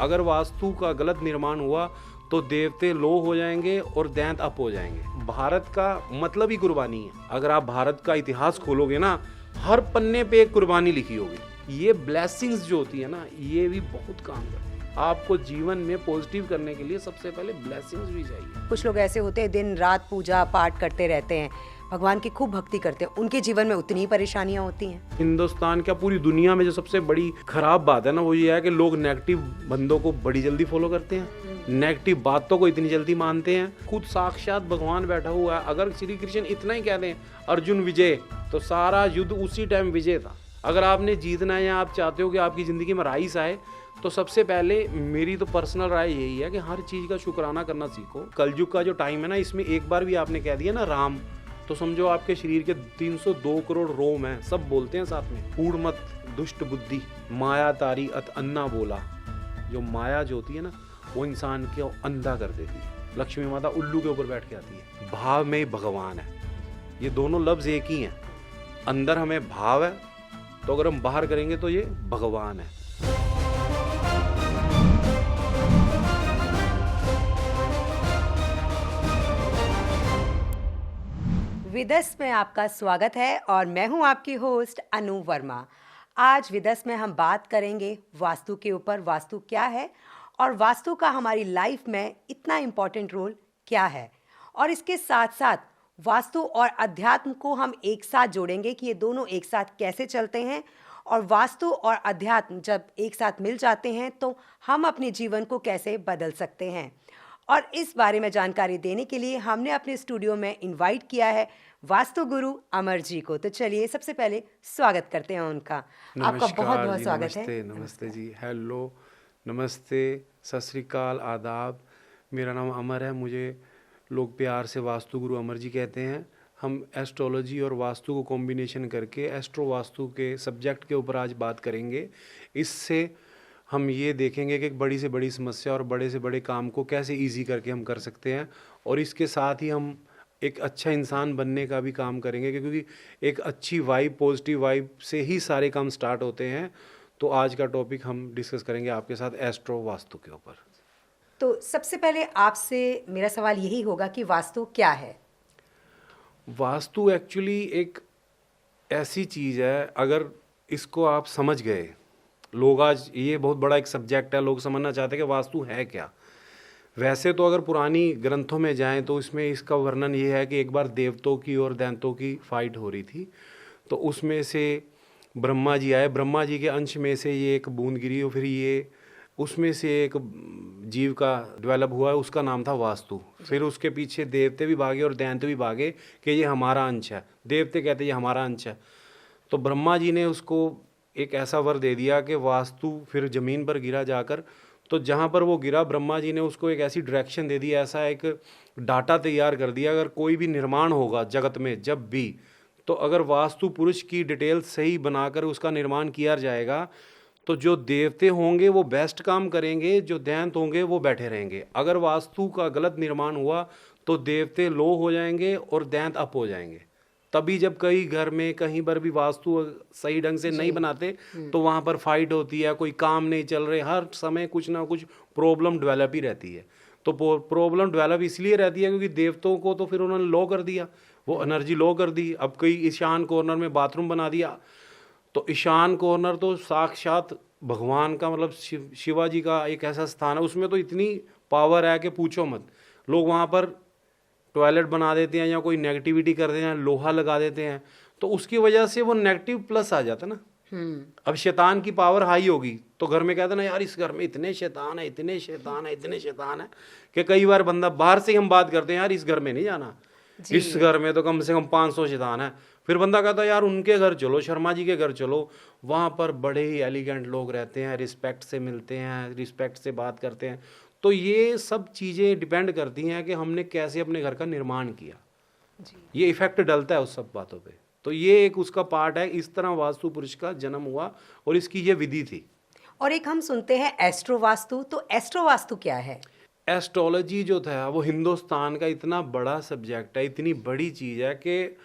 अगर वास्तु का गलत निर्माण हुआ तो देवते लो हो जाएंगे और दैंत अप हो जाएंगे। भारत का मतलब ही कुर्बानी है। अगर आप भारत का इतिहास खोलोगे ना, हर पन्ने पे एक कुर्बानी लिखी होगी। ये ब्लेसिंग्स जो होती है ना, ये भी बहुत काम करती है। आपको जीवन में पॉजिटिव करने के लिए सबसे पहले ब्लेसिंग्स भी चाहिए। कुछ लोग ऐसे होते हैं दिन रात पूजा पाठ करते रहते हैं, भगवान की खूब भक्ति करते हैं, उनके जीवन में उतनी ही परेशानियां होती हैं। हिंदुस्तान क्या पूरी दुनिया में जो सबसे बड़ी खराब बात है ना, वो ये है कि लोग नेगेटिव बंदों को बड़ी जल्दी फॉलो करते हैं, नेगेटिव बातों को इतनी जल्दी मानते हैं। खुद साक्षात भगवान बैठा हुआ है। अगर श्री कृष्ण इतना ही कह दें अर्जुन विजय, तो सारा युद्ध उसी टाइम विजय था। अगर आपने जीतना है या आप चाहते हो कि आपकी जिंदगी में राइस आए, तो सबसे पहले मेरी तो पर्सनल राय यही है कि हर चीज का शुक्राना करना सीखो। कलयुग का जो टाइम है ना, इसमें एक बार भी आपने कह दिया ना राम, तो समझो आपके शरीर के 302 करोड़ रोम हैं, सब बोलते हैं साथ में। कूड़ मत दुष्ट बुद्धि, माया तारी अत अन्ना बोला। जो माया जो होती है ना, वो इंसान को अंधा कर देती है। लक्ष्मी माता उल्लू के ऊपर बैठ के आती है। भाव में भगवान है, ये दोनों लफ्ज एक ही हैं। अंदर हमें भाव है, तो अगर हम बाहर करेंगे तो ये भगवान है। विदस में आपका स्वागत है और मैं हूं आपकी होस्ट अनु वर्मा। आज विदस में हम बात करेंगे वास्तु के ऊपर। वास्तु क्या है और वास्तु का हमारी लाइफ में इतना इम्पोर्टेंट रोल क्या है, और इसके साथ साथ वास्तु और अध्यात्म को हम एक साथ जोड़ेंगे कि ये दोनों एक साथ कैसे चलते हैं, और वास्तु और अध्यात्म जब एक साथ मिल जाते हैं तो हम अपने जीवन को कैसे बदल सकते हैं। और इस बारे में जानकारी देने के लिए हमने अपने स्टूडियो में इनवाइट किया है वास्तु गुरु अमर जी को। तो चलिए सबसे पहले स्वागत करते हैं उनका। आपका बहुत बहुत स्वागत है। नमस्ते जी, हेलो, नमस्ते, सत श्री अकाल, आदाब। मेरा नाम अमर है, मुझे लोग प्यार से वास्तु गुरु अमर जी कहते हैं। हम एस्ट्रोलॉजी और वास्तु को कॉम्बिनेशन करके एस्ट्रो वास्तु के सब्जेक्ट के ऊपर आज बात करेंगे। इससे हम ये देखेंगे कि एक बड़ी से बड़ी समस्या और बड़े से बड़े काम को कैसे इजी करके हम कर सकते हैं, और इसके साथ ही हम एक अच्छा इंसान बनने का भी काम करेंगे, क्योंकि एक अच्छी वाइब, पॉजिटिव वाइब से ही सारे काम स्टार्ट होते हैं। तो आज का टॉपिक हम डिस्कस करेंगे आपके साथ एस्ट्रो वास्तु के ऊपर। तो सबसे पहले आपसे मेरा सवाल यही होगा कि वास्तु क्या है? वास्तु एक्चुअली एक ऐसी चीज़ है, अगर इसको आप समझ गए, लोग आज ये बहुत बड़ा एक सब्जेक्ट है, लोग समझना चाहते हैं कि वास्तु है क्या। वैसे तो अगर पुरानी ग्रंथों में जाएं तो इसमें इसका वर्णन ये है कि एक बार देवताओं की और दैत्यों की फाइट हो रही थी, तो उसमें से ब्रह्मा जी आए, ब्रह्मा जी के अंश में से ये एक बूंद गिरी और फिर ये उसमें से एक जीव का डेवलप हुआ, उसका नाम था वास्तु। फिर उसके पीछे देवते भी भागे और दैत्य भी भागे कि ये हमारा अंश है। देवते कहते ये हमारा अंश है। तो ब्रह्मा जी ने उसको एक ऐसा वर दे दिया कि वास्तु फिर ज़मीन पर गिरा जाकर, तो जहाँ पर वो गिरा ब्रह्मा जी ने उसको एक ऐसी डायरेक्शन दे दी, ऐसा एक डाटा तैयार कर दिया, अगर कोई भी निर्माण होगा जगत में जब भी, तो अगर वास्तु पुरुष की डिटेल सही बनाकर उसका निर्माण किया जाएगा, तो जो देवते होंगे वो बेस्ट काम करेंगे, जो दैत्य होंगे वो बैठे रहेंगे। अगर वास्तु का गलत निर्माण हुआ तो देवते लो हो जाएंगे और दैत्य अप हो जाएंगे। तभी जब कई घर में कहीं पर भी वास्तु सही ढंग से नहीं बनाते तो वहाँ पर फाइट होती है, कोई काम नहीं चल रहे, हर समय कुछ ना कुछ प्रॉब्लम डेवलप ही रहती है। तो प्रॉब्लम डेवलप इसलिए रहती है क्योंकि देवताओं को तो फिर उन्होंने लो कर दिया, वो एनर्जी लो कर दी। अब कई ईशान कॉर्नर में बाथरूम बना दिया, तो ईशान कॉर्नर तो साक्षात भगवान का मतलब शिवाजी का एक ऐसा स्थान है, उसमें तो इतनी पावर है कि पूछो मत। लोग वहाँ पर टॉयलेट बना देते हैं या कोई नेगेटिविटी कर देते हैं, लोहा लगा देते हैं, तो उसकी वजह से वो नेगेटिव प्लस आ जाता ना। अब शैतान की पावर हाई होगी तो घर में कहते ना, यार इस घर में इतने शैतान है, इतने शैतान है, इतने शैतान है, कि कई बार बंदा बाहर से ही हम बात करते हैं, यार इस घर में नहीं जाना, इस घर में तो कम से कम 500 शैतान है। फिर बंदा कहता है यार उनके घर चलो, शर्मा जी के घर चलो, वहाँ पर बड़े ही एलिगेंट लोग रहते हैं, रिस्पेक्ट से मिलते हैं, रिस्पेक्ट से बात करते हैं। तो ये सब चीज़ें डिपेंड करती हैं कि हमने कैसे अपने घर का निर्माण किया जी। ये इफेक्ट डलता है उस सब बातों पे। तो ये एक उसका पार्ट है। इस तरह वास्तु पुरुष का जन्म हुआ और इसकी ये विधि थी। और एक हम सुनते हैं एस्ट्रो वास्तु, तो एस्ट्रो वास्तु क्या है? एस्ट्रोलॉजी जो था वो हिंदुस्तान का इतना बड़ा सब्जेक्ट है, इतनी बड़ी चीज़ है कि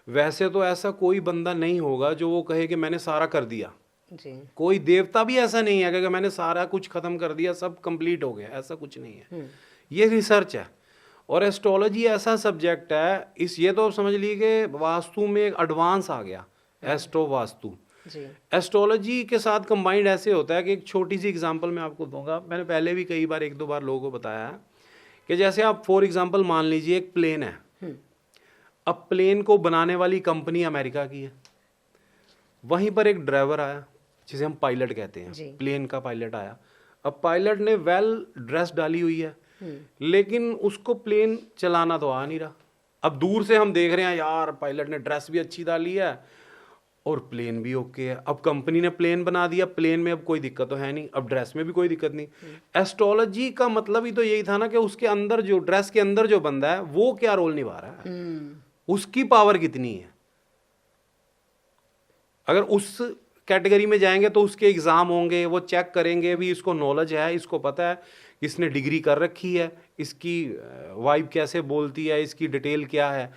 वैसे तो ऐसा कोई बंदा नहीं होगा जो वो कहे कि मैंने सारा कर दिया। जी। कोई देवता भी ऐसा नहीं है कि मैंने सारा कुछ खत्म कर दिया, सब कंप्लीट हो गया, ऐसा कुछ नहीं है। ये रिसर्च है। और एस्ट्रोलॉजी ऐसा सब्जेक्ट है, इस ये तो आप समझ लीजिए कि वास्तु में एक एडवांस आ गया, एस्ट्रो वास्तु। जी। एस्ट्रोलॉजी के साथ कंबाइंड ऐसे होता है कि एक छोटी सी एग्जांपल मैं आपको दूंगा, मैंने पहले भी कई बार 1-2 बार लोगों को बताया है कि जैसे आप फॉर एग्जांपल मान लीजिए एक प्लेन है। अब प्लेन को बनाने वाली कंपनी अमेरिका की है, वहीं पर एक ड्राइवर आया जिसे हम पायलट कहते जी। हैं, प्लेन का पायलट आया। अब पायलट ने वेल ड्रेस डाली हुई है, लेकिन उसको प्लेन चलाना तो आ नहीं रहा। अब दूर से हम देख रहे हैं यार पायलट ने ड्रेस भी अच्छी डाली है और प्लेन भी ओके है। अब कंपनी ने प्लेन बना दिया, प्लेन में अब कोई दिक्कत तो है नहीं, अब ड्रेस में भी कोई दिक्कत नहीं। एस्ट्रोलॉजी का मतलब ही तो यही था ना कि उसके अंदर जो ड्रेस के अंदर जो बंदा है वो क्या रोल निभा रहा है, उसकी पावर कितनी है। अगर उस कैटेगरी में जाएंगे तो उसके एग्जाम होंगे, वो चेक करेंगे भी इसको नॉलेज है, इसको पता है, इसने डिग्री कर रखी है, इसकी वाइब कैसे बोलती है, इसकी डिटेल क्या है।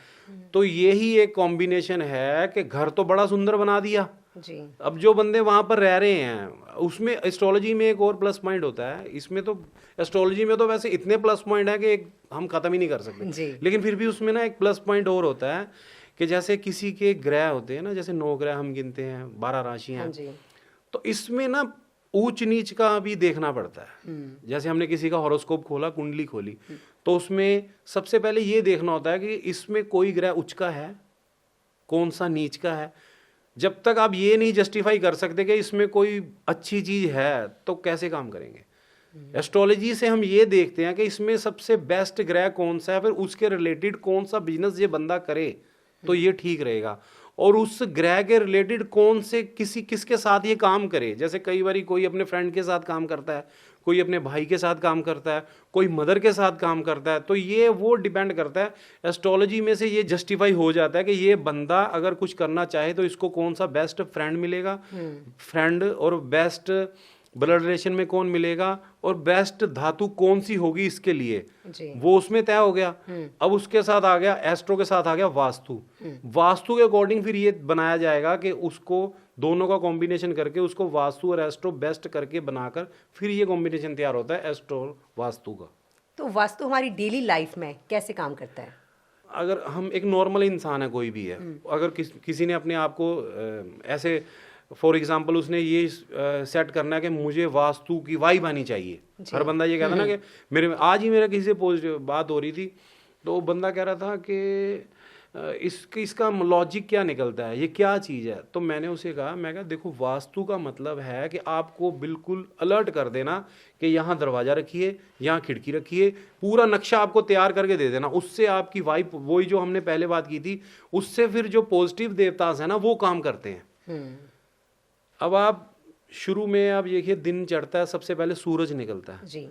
तो यही एक कॉम्बिनेशन है कि घर तो बड़ा सुंदर बना दिया जी। अब जो बंदे वहां पर रह रहे हैं उसमें एस्ट्रोलॉजी में एक और प्लस पॉइंट होता है। इसमें तो एस्ट्रोलॉजी में तो वैसे इतने प्लस पॉइंट है कि हम खत्म ही नहीं कर सकते जी। लेकिन फिर भी उसमें ना एक प्लस पॉइंट और होता है कि जैसे किसी के ग्रह होते हैं ना, जैसे 9 ग्रह हम गिनते हैं, 12 राशियां हाँ हैं, जी। तो इसमें ना ऊंच नीच का भी देखना पड़ता है। जैसे हमने किसी का हॉरोस्कोप खोला, कुंडली खोली, तो उसमें सबसे पहले ये देखना होता है कि इसमें कोई ग्रह उच्च का है, कौन सा नीच का है। जब तक आप ये नहीं जस्टिफाई कर सकते कि इसमें कोई अच्छी चीज है तो कैसे काम करेंगे। एस्ट्रोलॉजी से हम ये देखते हैं कि इसमें सबसे बेस्ट ग्रह कौन सा है, फिर उसके रिलेटेड कौन सा बिजनेस ये बंदा करे तो ये ठीक रहेगा, और उस ग्रह के रिलेटेड कौन से किसके साथ ये काम करे। जैसे कई बार कोई अपने फ्रेंड के साथ काम करता है, कोई अपने भाई के साथ काम करता है, कोई मदर के साथ काम करता है, तो ये वो डिपेंड करता है। एस्ट्रोलॉजी में से ये जस्टिफाई हो जाता है कि ये बंदा अगर कुछ करना चाहे तो इसको कौन सा बेस्ट फ्रेंड मिलेगा, फ्रेंड, और बेस्ट ब्लड रिलेशन में कौन मिलेगा, और बेस्ट धातु कौन सी होगी इसके लिए, जी। वो उसमें तय हो गया। अब उसके साथ आ गया, एस्ट्रो के साथ आ गया वास्तु। वास्तु के अकॉर्डिंग फिर ये बनाया जाएगा कि उसको दोनों का कॉम्बिनेशन करके उसको वास्तु और एस्ट्रो बेस्ट करके बनाकर फिर ये कॉम्बिनेशन तैयार होता है एस्ट्रो और वास्तु का। तो वास्तु हमारी डेली लाइफ में कैसे काम करता है? अगर हम एक नॉर्मल इंसान है, कोई भी है, अगर किसी ने अपने आप को ऐसे फॉर एग्जाम्पल उसने ये सेट करना है कि मुझे वास्तु की वाइब आनी चाहिए। हर बंदा ये कहता ना कि मेरे आज ही मेरा किसी से बात हो रही थी, तो वो बंदा कह रहा था कि इसका लॉजिक क्या निकलता है, ये क्या चीज़ है। तो मैंने उसे कहा, मैं कहा देखो वास्तु का मतलब है कि आपको बिल्कुल अलर्ट कर देना कि यहाँ दरवाज़ा रखिए, यहाँ खिड़की रखिए, पूरा नक्शा आपको तैयार करके दे देना। उससे आपकी वाइब, वही जो हमने पहले बात की थी, उससे फिर जो पॉजिटिव देवतास है ना वो काम करते हैं। अब आप शुरू में आप देखिए दिन चढ़ता है, सबसे पहले सूरज निकलता है जी।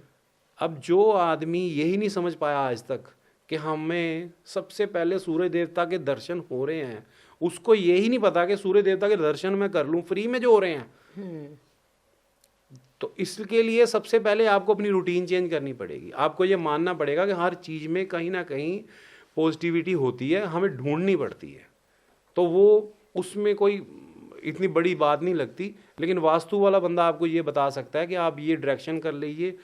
अब जो आदमी यही नहीं समझ पाया आज तक कि हमें सबसे पहले सूर्य देवता के दर्शन हो रहे हैं, उसको यही नहीं पता कि सूर्य देवता के दर्शन मैं कर लूं फ्री में जो हो रहे हैं। तो इसके लिए सबसे पहले आपको अपनी रूटीन चेंज करनी पड़ेगी। आपको ये मानना पड़ेगा कि हर चीज में कहीं ना कहीं पॉजिटिविटी होती है, हमें ढूंढनी पड़ती है। तो वो उसमें कोई इतनी बड़ी बात नहीं लगती, लेकिन वास्तु वाला बंदा आपको ये बता सकता है कि आप ये डायरेक्शन कर लीजिए,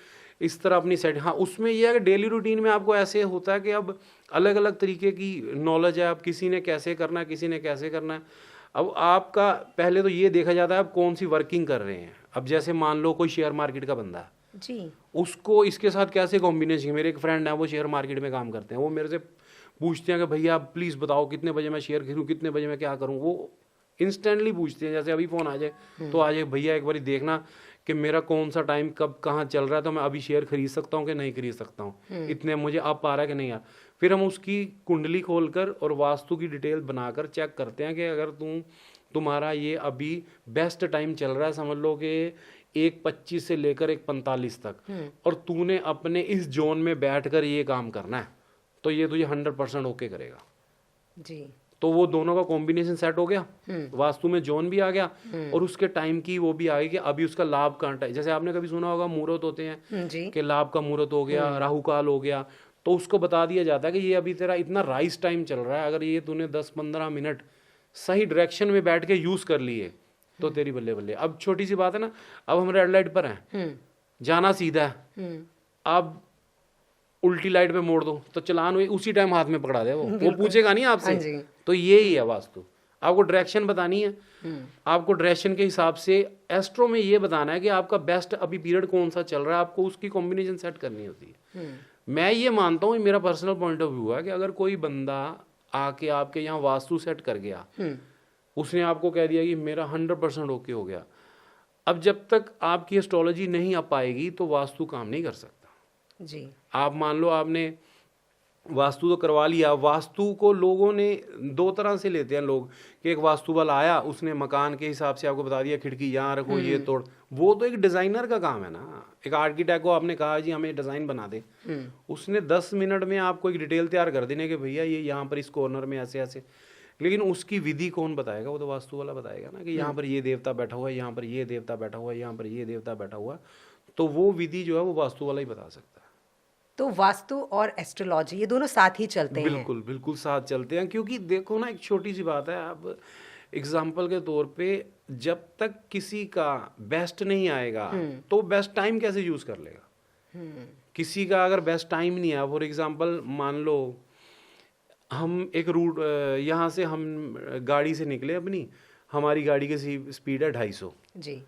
इस तरह अपनी सेट। हाँ, उसमें यह है कि डेली रूटीन में आपको ऐसे होता है कि अब अलग अलग तरीके की नॉलेज है, अब किसी ने कैसे करना है, किसी ने कैसे करना है। अब आपका पहले तो ये देखा जाता है आप कौन सी वर्किंग कर रहे हैं। अब जैसे मान लो कोई शेयर मार्केट का बंदा है जी, उसको इसके साथ कैसे कॉम्बिनेशन। मेरे एक फ्रेंड है वो शेयर मार्केट में काम करते हैं, वो मेरे से पूछते हैं कि भैया आप प्लीज़ बताओ कितने बजे मैं शेयर खरीदूँ, कितने बजे मैं क्या करूँ। वो इंस्टेंटली पूछते हैं, जैसे अभी फ़ोन आ जाए तो आ जाए भैया एक बार देखना कि मेरा कौन सा टाइम कब कहाँ चल रहा है, तो मैं अभी शेयर खरीद सकता हूँ कि नहीं खरीद सकता हूँ, इतने मुझे अब आ रहा है कि नहीं आ। फिर हम उसकी कुंडली खोलकर और वास्तु की डिटेल बनाकर चेक करते हैं कि अगर तुम्हारा ये अभी बेस्ट टाइम चल रहा है, समझ लो कि 1:25 से लेकर 1:45 तक, और तूने अपने इस जोन में बैठकर ये काम करना है, तो ये तुझे 100% ओके करेगा जी। तो वो दोनों का कॉम्बिनेशन सेट हो गया, वास्तु में जोन भी आ गया और उसके टाइम की वो भी आ गई कि अभी उसका लाभ का टाइम। जैसे आपने कभी सुना होगा मुहूर्त होते हैं जी। कि लाभ का मुहूर्त हो गया, राहु काल हो गया, तो उसको बता दिया जाता है कि ये अभी तेरा इतना राइस टाइम चल रहा है, अगर ये तूने 10-15 मिनट सही डायरेक्शन में बैठ के यूज कर लिए तो तेरी बल्ले बल्ले। अब छोटी सी बात है ना, अब हम रेड लाइट पर हैं, जाना सीधा है, अब उल्टी लाइट पे मोड़ दो तो चलान हुई, उसी टाइम हाथ में पकड़ा दे वो पूछेगा नहीं आपसे। तो यही है वास्तु, आपको डायरेक्शन बतानी है, आपको डायरेक्शन के हिसाब से एस्ट्रो में ये बताना है कि आपका बेस्ट अभी पीरियड कौन सा चल रहा है, आपको उसकी कॉम्बिनेशन सेट करनी होती है। मैं ये मानता हूँ, मेरा पर्सनल पॉइंट ऑफ व्यू है कि अगर कोई बंदा आके आपके यहाँ वास्तु सेट कर गया, उसने आपको कह दिया कि मेरा 100% ओके हो गया, अब जब तक आपकी एस्ट्रोलॉजी नहीं आ पाएगी तो वास्तु काम नहीं कर सकता जी। आप मान लो आपने वास्तु तो करवा लिया, वास्तु को लोगों ने दो तरह से लेते हैं लोग, कि एक वास्तु वाला आया, उसने मकान के हिसाब से आपको बता दिया खिड़की यहाँ रखो ये तोड़, वो तो एक डिजाइनर का काम है ना। एक आर्किटेक्ट को आपने कहा जी हमें डिजाइन बना दे, उसने 10 मिनट में आपको एक डिटेल तैयार कर देने कि भैया ये यहाँ पर इस कॉर्नर में ऐसे ऐसे, लेकिन उसकी विधि कौन बताएगा, वो तो वास्तु वाला बताएगा ना, कि यहाँ पर ये देवता बैठा हुआ है, यहाँ पर ये देवता बैठा हुआ है, यहाँ पर ये देवता बैठा हुआ है, तो वो विधि जो है वो वास्तु वाला ही बता सकता है। तो वास्तु और एस्ट्रोलॉजी ये दोनों साथ ही चलते हैं? बिल्कुल बिल्कुल साथ चलते हैं, क्योंकि देखो ना एक छोटी सी बात है, अब एग्जाम्पल के तौर पे जब तक किसी का बेस्ट नहीं आएगा तो बेस्ट टाइम कैसे यूज कर लेगा। किसी का अगर बेस्ट टाइम नहीं है, फॉर एग्जाम्पल मान लो हम एक रूट, यहाँ से हम गाड़ी से निकले अपनी, हमारी गाड़ी की स्पीड है 250 जी,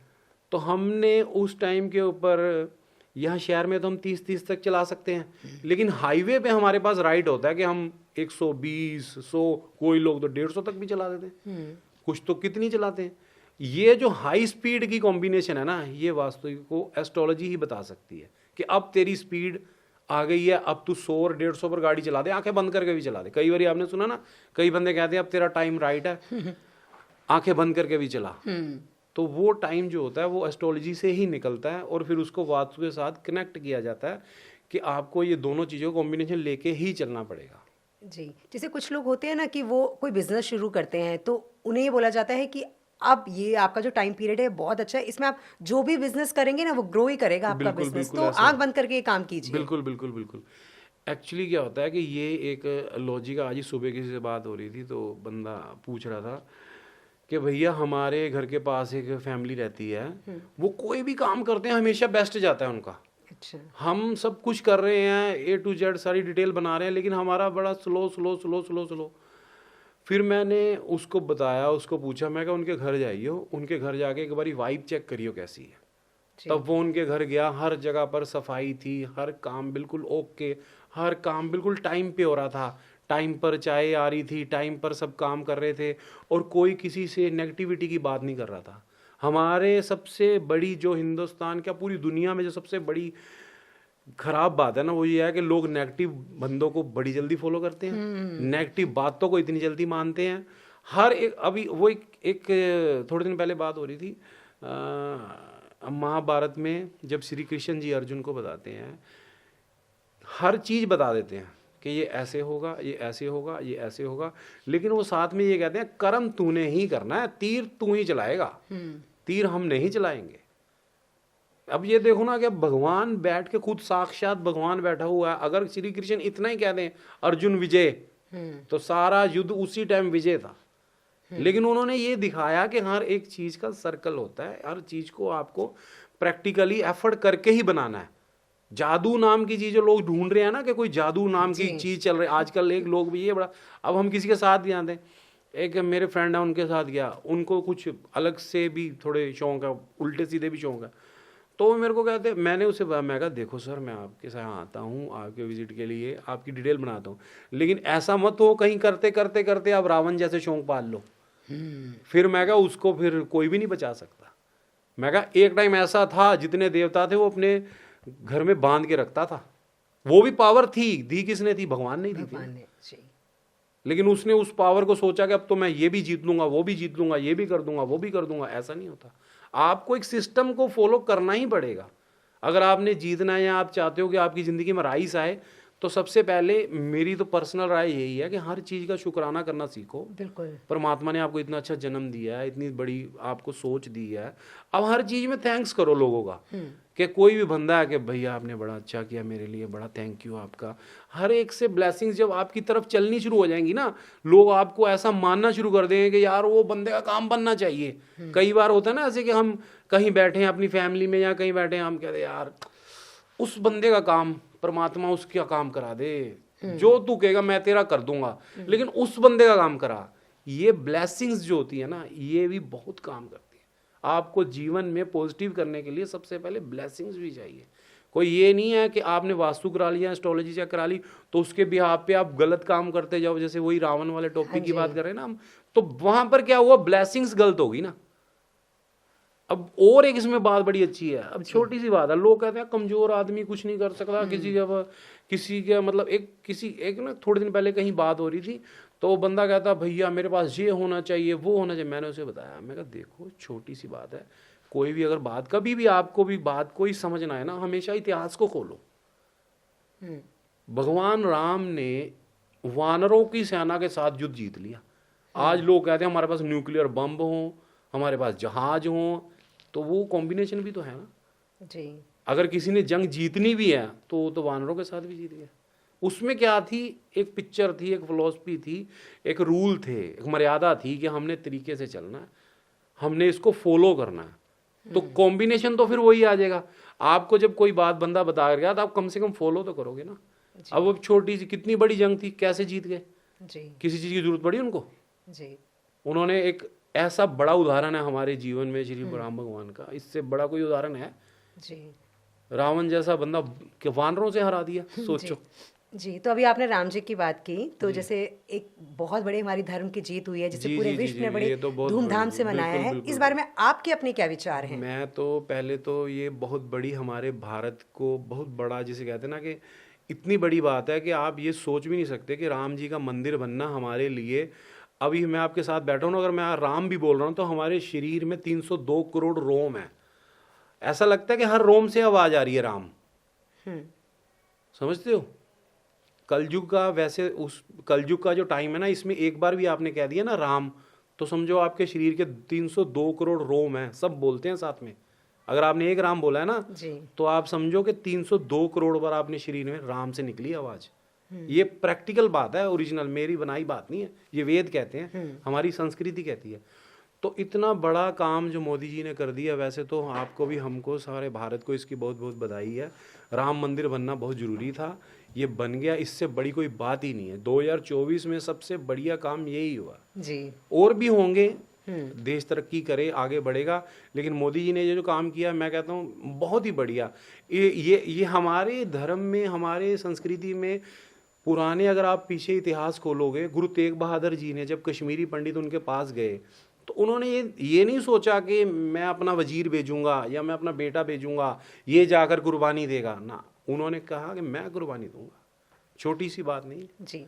तो हमने उस टाइम के ऊपर, यहाँ शहर में तो हम 30 तक चला सकते हैं, लेकिन हाईवे पे हमारे पास राइट होता है कि हम 120, 100, कोई लोग तो 150 तक भी चला देते हैं, कुछ तो कितनी चलाते हैं। ये जो हाई स्पीड की कॉम्बिनेशन है ना, ये वास्तु को एस्ट्रोलॉजी ही बता सकती है कि अब तेरी स्पीड आ गई है, अब तू 100 और 150 पर गाड़ी चला दे, आंखें बंद करके भी चला दे। कई बार आपने सुना ना, कई बंदे कहते हैं अब तेरा टाइम राइट है, आंखें बंद करके भी चला, तो वो टाइम जो होता है वो एस्ट्रोलॉजी से ही निकलता है और फिर उसको वास्तु के साथ कनेक्ट किया जाता है कि आपको ये दोनों चीज़ों को कॉम्बिनेशन लेके ही चलना पड़ेगा। जी। जैसे कुछ लोग होते हैं ना कि वो कोई बिजनेस शुरू करते हैं तो उन्हें ये बोला जाता है कि अब ये आपका जो टाइम पीरियड है बहुत अच्छा है, इसमें आप जो भी बिजनेस करेंगे ना वो ग्रो ही करेगा आपका बिल्कुल, बिजनेस, बिल्कुल तो ऐसा आंख है। बंद करके ये काम कीजिए। बिल्कुल बिल्कुल बिल्कुल। एक्चुअली क्या होता है कि ये एक लॉजिक, आज ही सुबह किसी से बात हो रही थी तो बंदा पूछ रहा था कि भैया हमारे घर के पास एक फैमिली रहती है, वो कोई भी काम करते हैं हमेशा बेस्ट जाता है उनका, अच्छा, हम सब कुछ कर रहे हैं A to Z सारी डिटेल बना रहे हैं, लेकिन हमारा बड़ा slow slow slow slow slow. फिर मैंने उसको बताया, उसको पूछा, मैं कहा उनके घर जाइयो, उनके घर जाके एक बारी वाइब चेक करियो कैसी है। तब वो उनके घर गया, हर जगह पर सफाई थी, हर काम बिल्कुल ओके, हर काम बिल्कुल टाइम पे हो रहा था, टाइम पर चाय आ रही थी, टाइम पर सब काम कर रहे थे, और कोई किसी से नेगेटिविटी की बात नहीं कर रहा था। हमारे सबसे बड़ी जो हिंदुस्तान क्या पूरी दुनिया में जो सबसे बड़ी खराब बात है ना, वो ये है कि लोग नेगेटिव बंदों को बड़ी जल्दी फॉलो करते हैं, नेगेटिव बातों को इतनी जल्दी मानते हैं। हर एक, अभी वो एक थोड़े दिन पहले बात हो रही थी, महाभारत में जब श्री कृष्ण जी अर्जुन को बताते हैं, हर चीज बता देते हैं कि ये ऐसे होगा, ये ऐसे होगा, ये ऐसे होगा, लेकिन वो साथ में ये कहते हैं कर्म तूने ही करना है, तीर तू ही चलाएगा, तीर हम नहीं चलाएंगे। अब ये देखो ना कि भगवान बैठ के, खुद साक्षात भगवान बैठा हुआ है, अगर श्री कृष्ण इतना ही कह दें अर्जुन विजय, तो सारा युद्ध उसी टाइम विजय था। लेकिन उन्होंने ये दिखाया कि हर एक चीज का सर्कल होता है, हर चीज को आपको प्रैक्टिकली एफर्ट करके ही बनाना है। जादू नाम की चीज जो लोग ढूंढ रहे हैं ना, कि कोई जादू नाम की चीज चल रही है आजकल, एक लोग भी ये बड़ा, अब हम किसी के साथ भी आते हैं, एक मेरे फ्रेंड है उनके साथ गया, उनको कुछ अलग से भी थोड़े शौक है, उल्टे सीधे भी शौक है, तो वो मेरे को कहते, मैंने उसे मैं कहा देखो सर मैं आपके साथ आता हूँ आपके विजिट के लिए, आपकी डिटेल बनाता हूँ, लेकिन ऐसा मत हो कहीं करते करते करते आप रावण जैसे शौक पाल लो। फिर मैं कहा उसको फिर कोई भी नहीं बचा सकता। मैं कहा एक टाइम ऐसा था जितने देवता थे वो अपने घर में बांध के रखता था, वो भी पावर थी, दी किसने थी, भगवान ने दी थी, लेकिन उसने उस पावर को सोचा कि अब तो मैं ये भी जीत लूंगा, वो भी जीत लूंगा, ये भी कर दूंगा, वो भी कर दूंगा। ऐसा नहीं होता, आपको एक सिस्टम को फॉलो करना ही पड़ेगा। अगर आपने जीतना है या आप चाहते हो कि आपकी जिंदगी में राइस आए, तो सबसे पहले मेरी तो पर्सनल राय यही है कि हर चीज़ का शुक्राना करना सीखो। बिल्कुल। परमात्मा ने आपको इतना अच्छा जन्म दिया है, इतनी बड़ी आपको सोच दी है, अब हर चीज़ में थैंक्स करो लोगों का। कि कोई भी बंदा है कि भैया आपने बड़ा अच्छा किया मेरे लिए, बड़ा थैंक यू आपका। हर एक से ब्लेसिंग्स जब आपकी तरफ चलनी शुरू हो जाएंगी ना, लोग आपको ऐसा मानना शुरू कर देंगे कि यार वो बंदे का काम बनना चाहिए। कई बार होता है ना ऐसे कि हम कहीं बैठे हैं अपनी फैमिली में या कहीं बैठे हैं, हम कहते हैं यार उस बंदे का काम परमात्मा उसका काम करा दे, जो तू कहेगा मैं तेरा कर दूंगा, लेकिन उस बंदे का काम करा। ये ब्लेसिंग्स जो होती है ना, ये भी बहुत काम करती है। आपको जीवन में पॉजिटिव करने के लिए सबसे पहले ब्लेसिंग्स भी चाहिए। कोई ये नहीं है कि आपने वास्तु करा लिया, एस्ट्रोलॉजी चेक करा ली, तो उसके बिहाफ पे आप गलत काम करते जाओ। जैसे वही रावण वाले टॉपिक की बात कर रहे हैं ना हम, तो वहां पर क्या हुआ, ब्लेसिंग्स गलत होगी ना। अब और एक इसमें बात बड़ी अच्छी है, अब छोटी सी बात है, लोग कहते हैं कमजोर आदमी कुछ नहीं कर सकता, किसी का मतलब एक ना थोड़े दिन पहले कहीं बात हो रही थी, तो बंदा कहता भैया मेरे पास ये होना चाहिए वो होना चाहिए। मैंने उसे बताया, मैं कहा देखो छोटी सी बात है, कोई भी अगर बात कभी भी आपको भी बात कोई समझना है ना, हमेशा इतिहास को खोलो। भगवान राम ने वानरों की सेना के साथ युद्ध जीत लिया। आज लोग कहते हैं हमारे पास न्यूक्लियर बम हो, हमारे पास जहाज हो, तो वो कॉम्बिनेशन भी तो है ना जी। अगर किसी ने जंग जीतनी भी है तो वानरों के साथ भी जीत गया। उसमें क्या थी, एक पिक्चर थी, एक फिलॉसफी थी, एक रूल थे, एक मर्यादा थी कि हमने तरीके से चलना है, हमने इसको फॉलो करना है। तो कॉम्बिनेशन तो फिर वही आ जाएगा। आपको जब कोई बात बंदा बता गया तो आप कम से कम फॉलो तो करोगे ना। अब वो छोटी सी कितनी बड़ी जंग थी, कैसे जीत गए जी। किसी चीज की जरूरत पड़ी उनको जी। उन्होंने एक ऐसा बड़ा उदाहरण है हमारे जीवन में श्री राम भगवान का, इससे बड़ा कोई उदाहरण है जी। रावण जैसा बंदा कि वानरों से हरा दिया, सोचो। जी, तो अभी आपने राम जी की बात की, तो जैसे एक बहुत बड़ी हमारी धर्म की जीत हुई है, जिसे जी, पूरे जी, जी, विश्व ने जी, बड़े ये तो बहुत धूमधाम बड़ी- से मनाया बिल्कुल, है। बिल्कुल, इस बारे में आपके अपने क्या विचार हैं? मैं तो पहले तो ये बहुत बड़ी हमारे भारत को बहुत बड़ा, जिसे कहते हैं ना कि इतनी बड़ी बात है कि आप ये सोच भी नहीं सकते कि राम जी का मंदिर बनना हमारे लिए। अभी मैं आपके साथ बैठा हूँ ना, अगर मैं राम भी बोल रहा हूँ तो हमारे शरीर में 302 करोड़ रोम है। ऐसा लगता है कि हर रोम से आवाज आ रही है राम। समझते हो? कलयुग का, वैसे उस कलयुग का जो टाइम है ना, इसमें एक बार भी आपने कह दिया ना राम, तो समझो आपके शरीर के 302 करोड़ रोम हैं, सब बोलते हैं साथ में। अगर आपने एक राम बोला है ना, जी। तो आप समझो कि 302 करोड़ बार आपने शरीर में राम से निकली आवाज। ये प्रैक्टिकल बात है, ओरिजिनल मेरी बनाई बात नहीं है, ये वेद कहते हैं, हमारी संस्कृति कहती है। तो इतना बड़ा काम जो मोदी जी ने कर दिया, वैसे तो आपको भी हमको सारे भारत को इसकी बहुत बहुत बधाई है। राम मंदिर बनना बहुत ज़रूरी था, ये बन गया, इससे बड़ी कोई बात ही नहीं है। 2024 में सबसे बढ़िया काम यही हुआ। जी। और भी होंगे, देश तरक्की करे, आगे बढ़ेगा, लेकिन मोदी जी ने ये जो काम किया, मैं कहता हूँ बहुत ही बढ़िया। ये हमारे धर्म में, हमारे संस्कृति में पुराने, अगर आप पीछे इतिहास खोलोगे, गुरु तेग बहादुर जी ने जब कश्मीरी पंडित उनके पास गए, तो उन्होंने ये नहीं सोचा कि मैं अपना वजीर भेजूंगा या मैं अपना बेटा भेजूंगा, ये जाकर कुर्बानी देगा ना। उन्होंने कहा कि मैं कुर्बानी दूंगा। छोटी सी बात नहीं जी।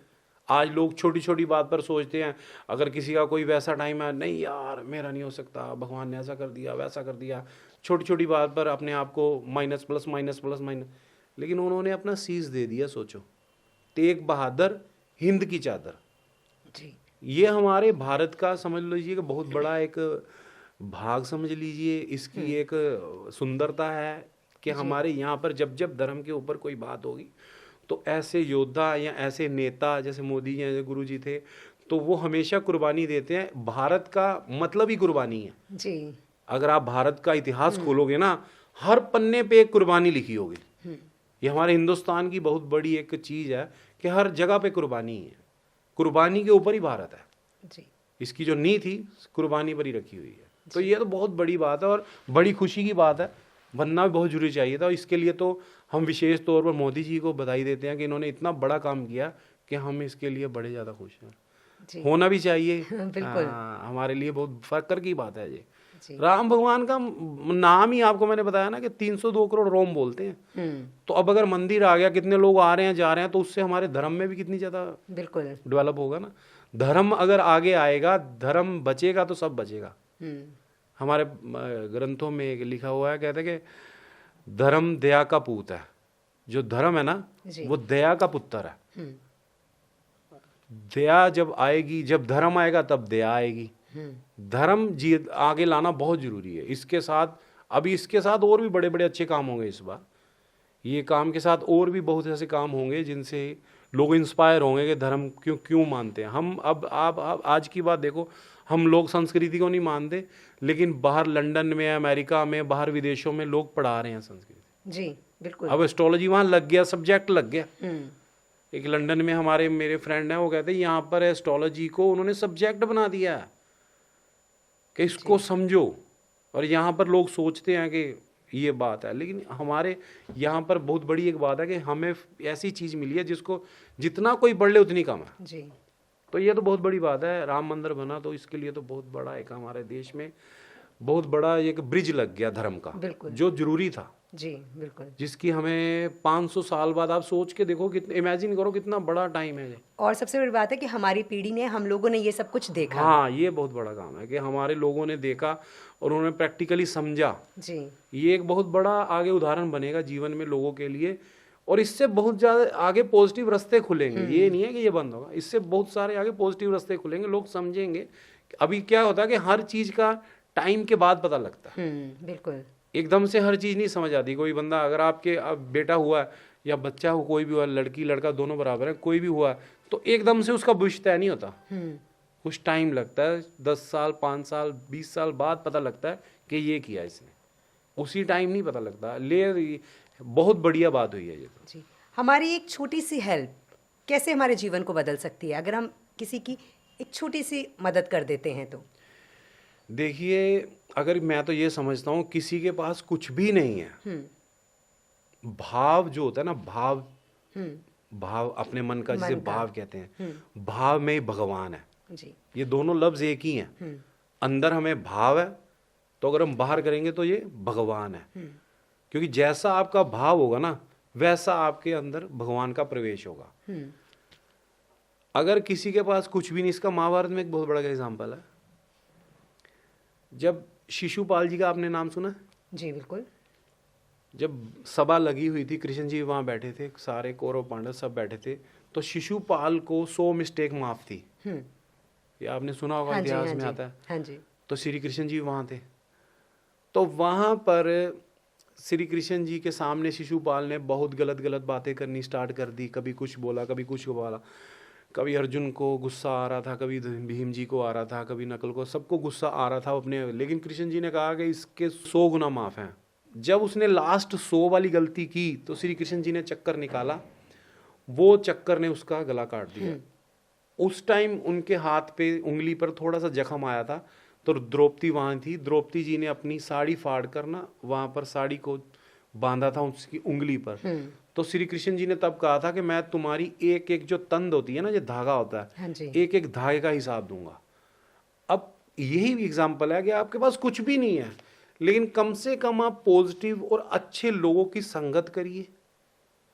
आज लोग छोटी छोटी बात पर सोचते हैं। अगर किसी का कोई वैसा टाइम है, नहीं यार मेरा नहीं हो सकता, भगवान ने ऐसा कर दिया वैसा कर दिया, छोटी छोटी बात पर अपने आप को minus plus minus plus minus. लेकिन उन्होंने अपना शीश दे दिया। सोचो, तेग बहादुर, हिंद की चादर। जी। ये हमारे भारत का समझ लीजिए कि बहुत बड़ा एक भाग समझ लीजिए, इसकी एक सुंदरता है कि हमारे यहाँ पर जब जब धर्म के ऊपर कोई बात होगी, तो ऐसे योद्धा या ऐसे नेता जैसे मोदी जी, जैसे गुरु जी थे, तो वो हमेशा कुर्बानी देते हैं। भारत का मतलब ही कुर्बानी है जी। अगर आप भारत का इतिहास खोलोगे ना, हर पन्ने पे एक कुर्बानी लिखी होगी। ये हमारे हिंदुस्तान की बहुत बड़ी एक चीज है कि हर जगह पे कुर्बानी है, कुर्बानी के ऊपर ही भारत है। जी। इसकी जो नींव थी कुर्बानी पर ही रखी हुई है। तो ये तो बहुत बड़ी बात है और बड़ी खुशी की बात है, बनना भी बहुत जरूरी चाहिए था। इसके लिए तो हम विशेष तौर पर मोदी जी को बधाई देते हैं कि इन्होंने इतना बड़ा काम किया कि हम इसके लिए बड़े ज़्यादा खुश हैं। जी। होना भी चाहिए। बिल्कुल। हमारे लिए बहुत फख्र की बात है ये। जी। राम भगवान का नाम ही आपको मैंने बताया ना कि 302 करोड़ रोम बोलते हैं। तो अब अगर मंदिर आ गया, कितने लोग आ रहे हैं जा रहे हैं, तो उससे हमारे धर्म में भी कितनी ज़्यादा बिल्कुल डेवलप होगा ना। धर्म अगर आगे आएगा, धर्म बचेगा तो सब बचेगा। हमारे ग्रंथों में लिखा हुआ है, कहते हैं कि धर्म दया का पूत है। जो धर्म है ना, जी। वो दया का पुत्र है। हम्म, दया जब आएगी, जब धर्म आएगा तब दया आएगी। हम्म, धर्म जी आगे लाना बहुत जरूरी है। इसके साथ, अभी इसके साथ और भी बड़े बड़े अच्छे काम होंगे इस बार। ये काम के साथ और भी बहुत ऐसे काम होंगे जिनसे लोग इंस्पायर होंगे कि धर्म क्यों क्यों मानते हैं हम। अब आप आज की बात देखो, हम लोग संस्कृति को नहीं मानते, लेकिन बाहर लंदन में, अमेरिका में, बाहर विदेशों में लोग पढ़ा रहे हैं संस्कृति। जी बिल्कुल। अब एस्ट्रोलॉजी वहाँ लग गया, सब्जेक्ट लग गया। हम्म, एक लंदन में हमारे मेरे फ्रेंड हैं, वो कहते हैं यहाँ पर एस्ट्रोलॉजी को उन्होंने सब्जेक्ट बना दिया है कि इसको समझो। और यहाँ पर लोग सोचते हैं कि ये बात है, लेकिन हमारे यहाँ पर बहुत बड़ी एक बात है कि हमें ऐसी चीज़ मिली है जिसको जितना कोई बढ़ ले उतनी कम है। जी तो ये तो बहुत बड़ी बात है। राम मंदिर बना तो इसके लिए तो बहुत बड़ा एक हमारे देश में बहुत बड़ा एक ब्रिज लग गया धर्म का, बिल्कुल। जो जरूरी था, जी बिल्कुल। जिसकी हमें 500 साल बाद, आप सोच के देखो, कितना इमेजिन करो कितना बड़ा टाइम है ये। और सबसे बड़ी बात है कि हमारी पीढ़ी ने, हम लोगों ने ये सब कुछ देखा। हाँ, ये बहुत बड़ा काम है कि हमारे लोगों ने देखा और उन्होंने प्रैक्टिकली समझा। जी ये एक बहुत बड़ा आगे उदाहरण बनेगा जीवन में लोगों के लिए, और इससे बहुत ज़्यादा आगे पॉजिटिव रास्ते खुलेंगे। ये नहीं है कि ये बंद होगा, इससे बहुत सारे आगे पॉजिटिव रास्ते खुलेंगे, लोग समझेंगे। अभी क्या होता है कि हर चीज़ का टाइम के बाद पता लगता है, बिल्कुल। एकदम से हर चीज़ नहीं समझ आती। कोई बंदा, अगर आपके अब बेटा हुआ है या बच्चा हो, कोई भी हुआ, लड़की लड़का दोनों बराबर है, कोई भी हुआ, तो एकदम से उसका भविष्य तय नहीं होता। कुछ टाइम लगता है, 10 साल 5 साल 20 साल बाद पता लगता है कि ये किया इसने, उसी टाइम नहीं पता लगता। बहुत बढ़िया बात हुई है ये तो। जी, हमारी एक छोटी सी हेल्प कैसे हमारे जीवन को बदल सकती है, अगर हम किसी की एक छोटी सी मदद कर देते हैं तो? देखिए, अगर मैं तो ये समझता हूँ, किसी के पास कुछ भी नहीं है, भाव जो होता है ना, भाव अपने मन का, जिसे भाव कहते हैं, भाव में ही भगवान है। जी ये दोनों लफ्ज एक ही हैं। अंदर हमें भाव है, तो अगर हम बाहर करेंगे तो ये भगवान है। क्योंकि जैसा आपका भाव होगा ना, वैसा आपके अंदर भगवान का प्रवेश होगा। अगर किसी के पास कुछ भी नहीं, इसका महाभारत में एक बहुत बड़ा एग्जाम्पल है। जब शिशुपाल जी का आपने नाम सुना? जी बिल्कुल। जब सभा लगी हुई थी, कृष्ण जी वहां बैठे थे, सारे कौरव पांडव सब बैठे थे, तो शिशुपाल को 100 मिस्टेक माफ थी। ये आपने सुना होगा, हाँ जी, इतिहास हाँ में जी, आता है। हाँ जी। तो श्री कृष्ण जी वहां थे, तो वहां पर श्री कृष्ण जी के सामने शिशुपाल ने बहुत गलत गलत बातें करनी स्टार्ट कर दी। कभी कुछ बोला, कभी कुछ बोला, कभी अर्जुन को गुस्सा आ रहा था, कभी भीम जी को आ रहा था, कभी नकुल को, सबको गुस्सा आ रहा था अपने। लेकिन कृष्ण जी ने कहा कि इसके 100 गुना माफ हैं। जब उसने लास्ट 100 वाली गलती की, तो श्री कृष्ण जी ने चक्कर निकाला, वो चक्कर ने उसका गला काट दिया। उस टाइम उनके हाथ पे, उंगली पर थोड़ा सा जख्म आया था, तो द्रौपदी वहां थी। द्रौपदी जी ने अपनी साड़ी फाड़ कर ना वहां पर साड़ी को बांधा था उसकी उंगली पर। तो श्री कृष्ण जी ने तब कहा था कि मैं तुम्हारी एक एक जो तंद होती है ना, जो धागा होता है, हाँ जी। एक एक धागे का हिसाब दूंगा। अब यही एग्जाम्पल है कि आपके पास कुछ भी नहीं है, लेकिन कम से कम आप पॉजिटिव और अच्छे लोगों की संगत करिए।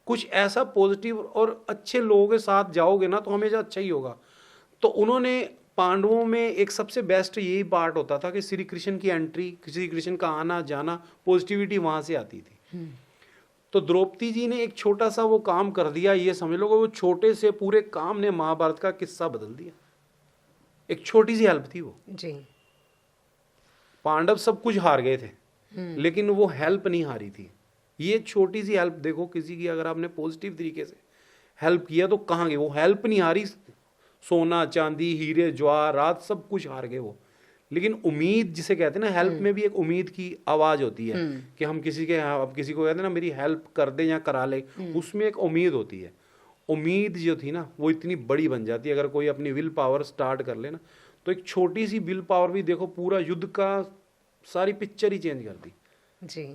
कुछ ऐसा पॉजिटिव और अच्छे लोगों के साथ जाओगे ना, तो हमेशा अच्छा ही होगा। तो उन्होंने, पांडवों में एक सबसे बेस्ट यही पार्ट होता था कि श्री कृष्ण की एंट्री, श्री कृष्ण का आना जाना, पॉजिटिविटी वहां से आती थी। तो द्रौपदी जी ने एक छोटा सा वो काम कर दिया, ये समझ लो कि वो छोटे से पूरे काम ने महाभारत का किस्सा बदल दिया। एक छोटी सी हेल्प थी वो। जी पांडव सब कुछ हार गए थे, लेकिन वो हेल्प नहीं हारी थी। ये छोटी सी हेल्प देखो, किसी की अगर आपने पॉजिटिव तरीके से हेल्प किया तो कहाँ गए वो हेल्प? नहीं हारी, सोना चांदी हीरे जवाहरात सब कुछ हार गए वो। लेकिन उम्मीद जिसे कहते हैं ना, हेल्प में भी एक उम्मीद की आवाज होती है कि हम किसी के, अब किसी को कहते हैं ना मेरी हेल्प कर दे या करा ले, उसमें एक उम्मीद होती है। उम्मीद जो थी ना, वो इतनी बड़ी बन जाती है अगर कोई अपनी विल पावर स्टार्ट कर ले ना। तो एक छोटी सी विल पावर भी देखो पूरा युद्ध का सारी पिक्चर ही चेंज कर दी। जी।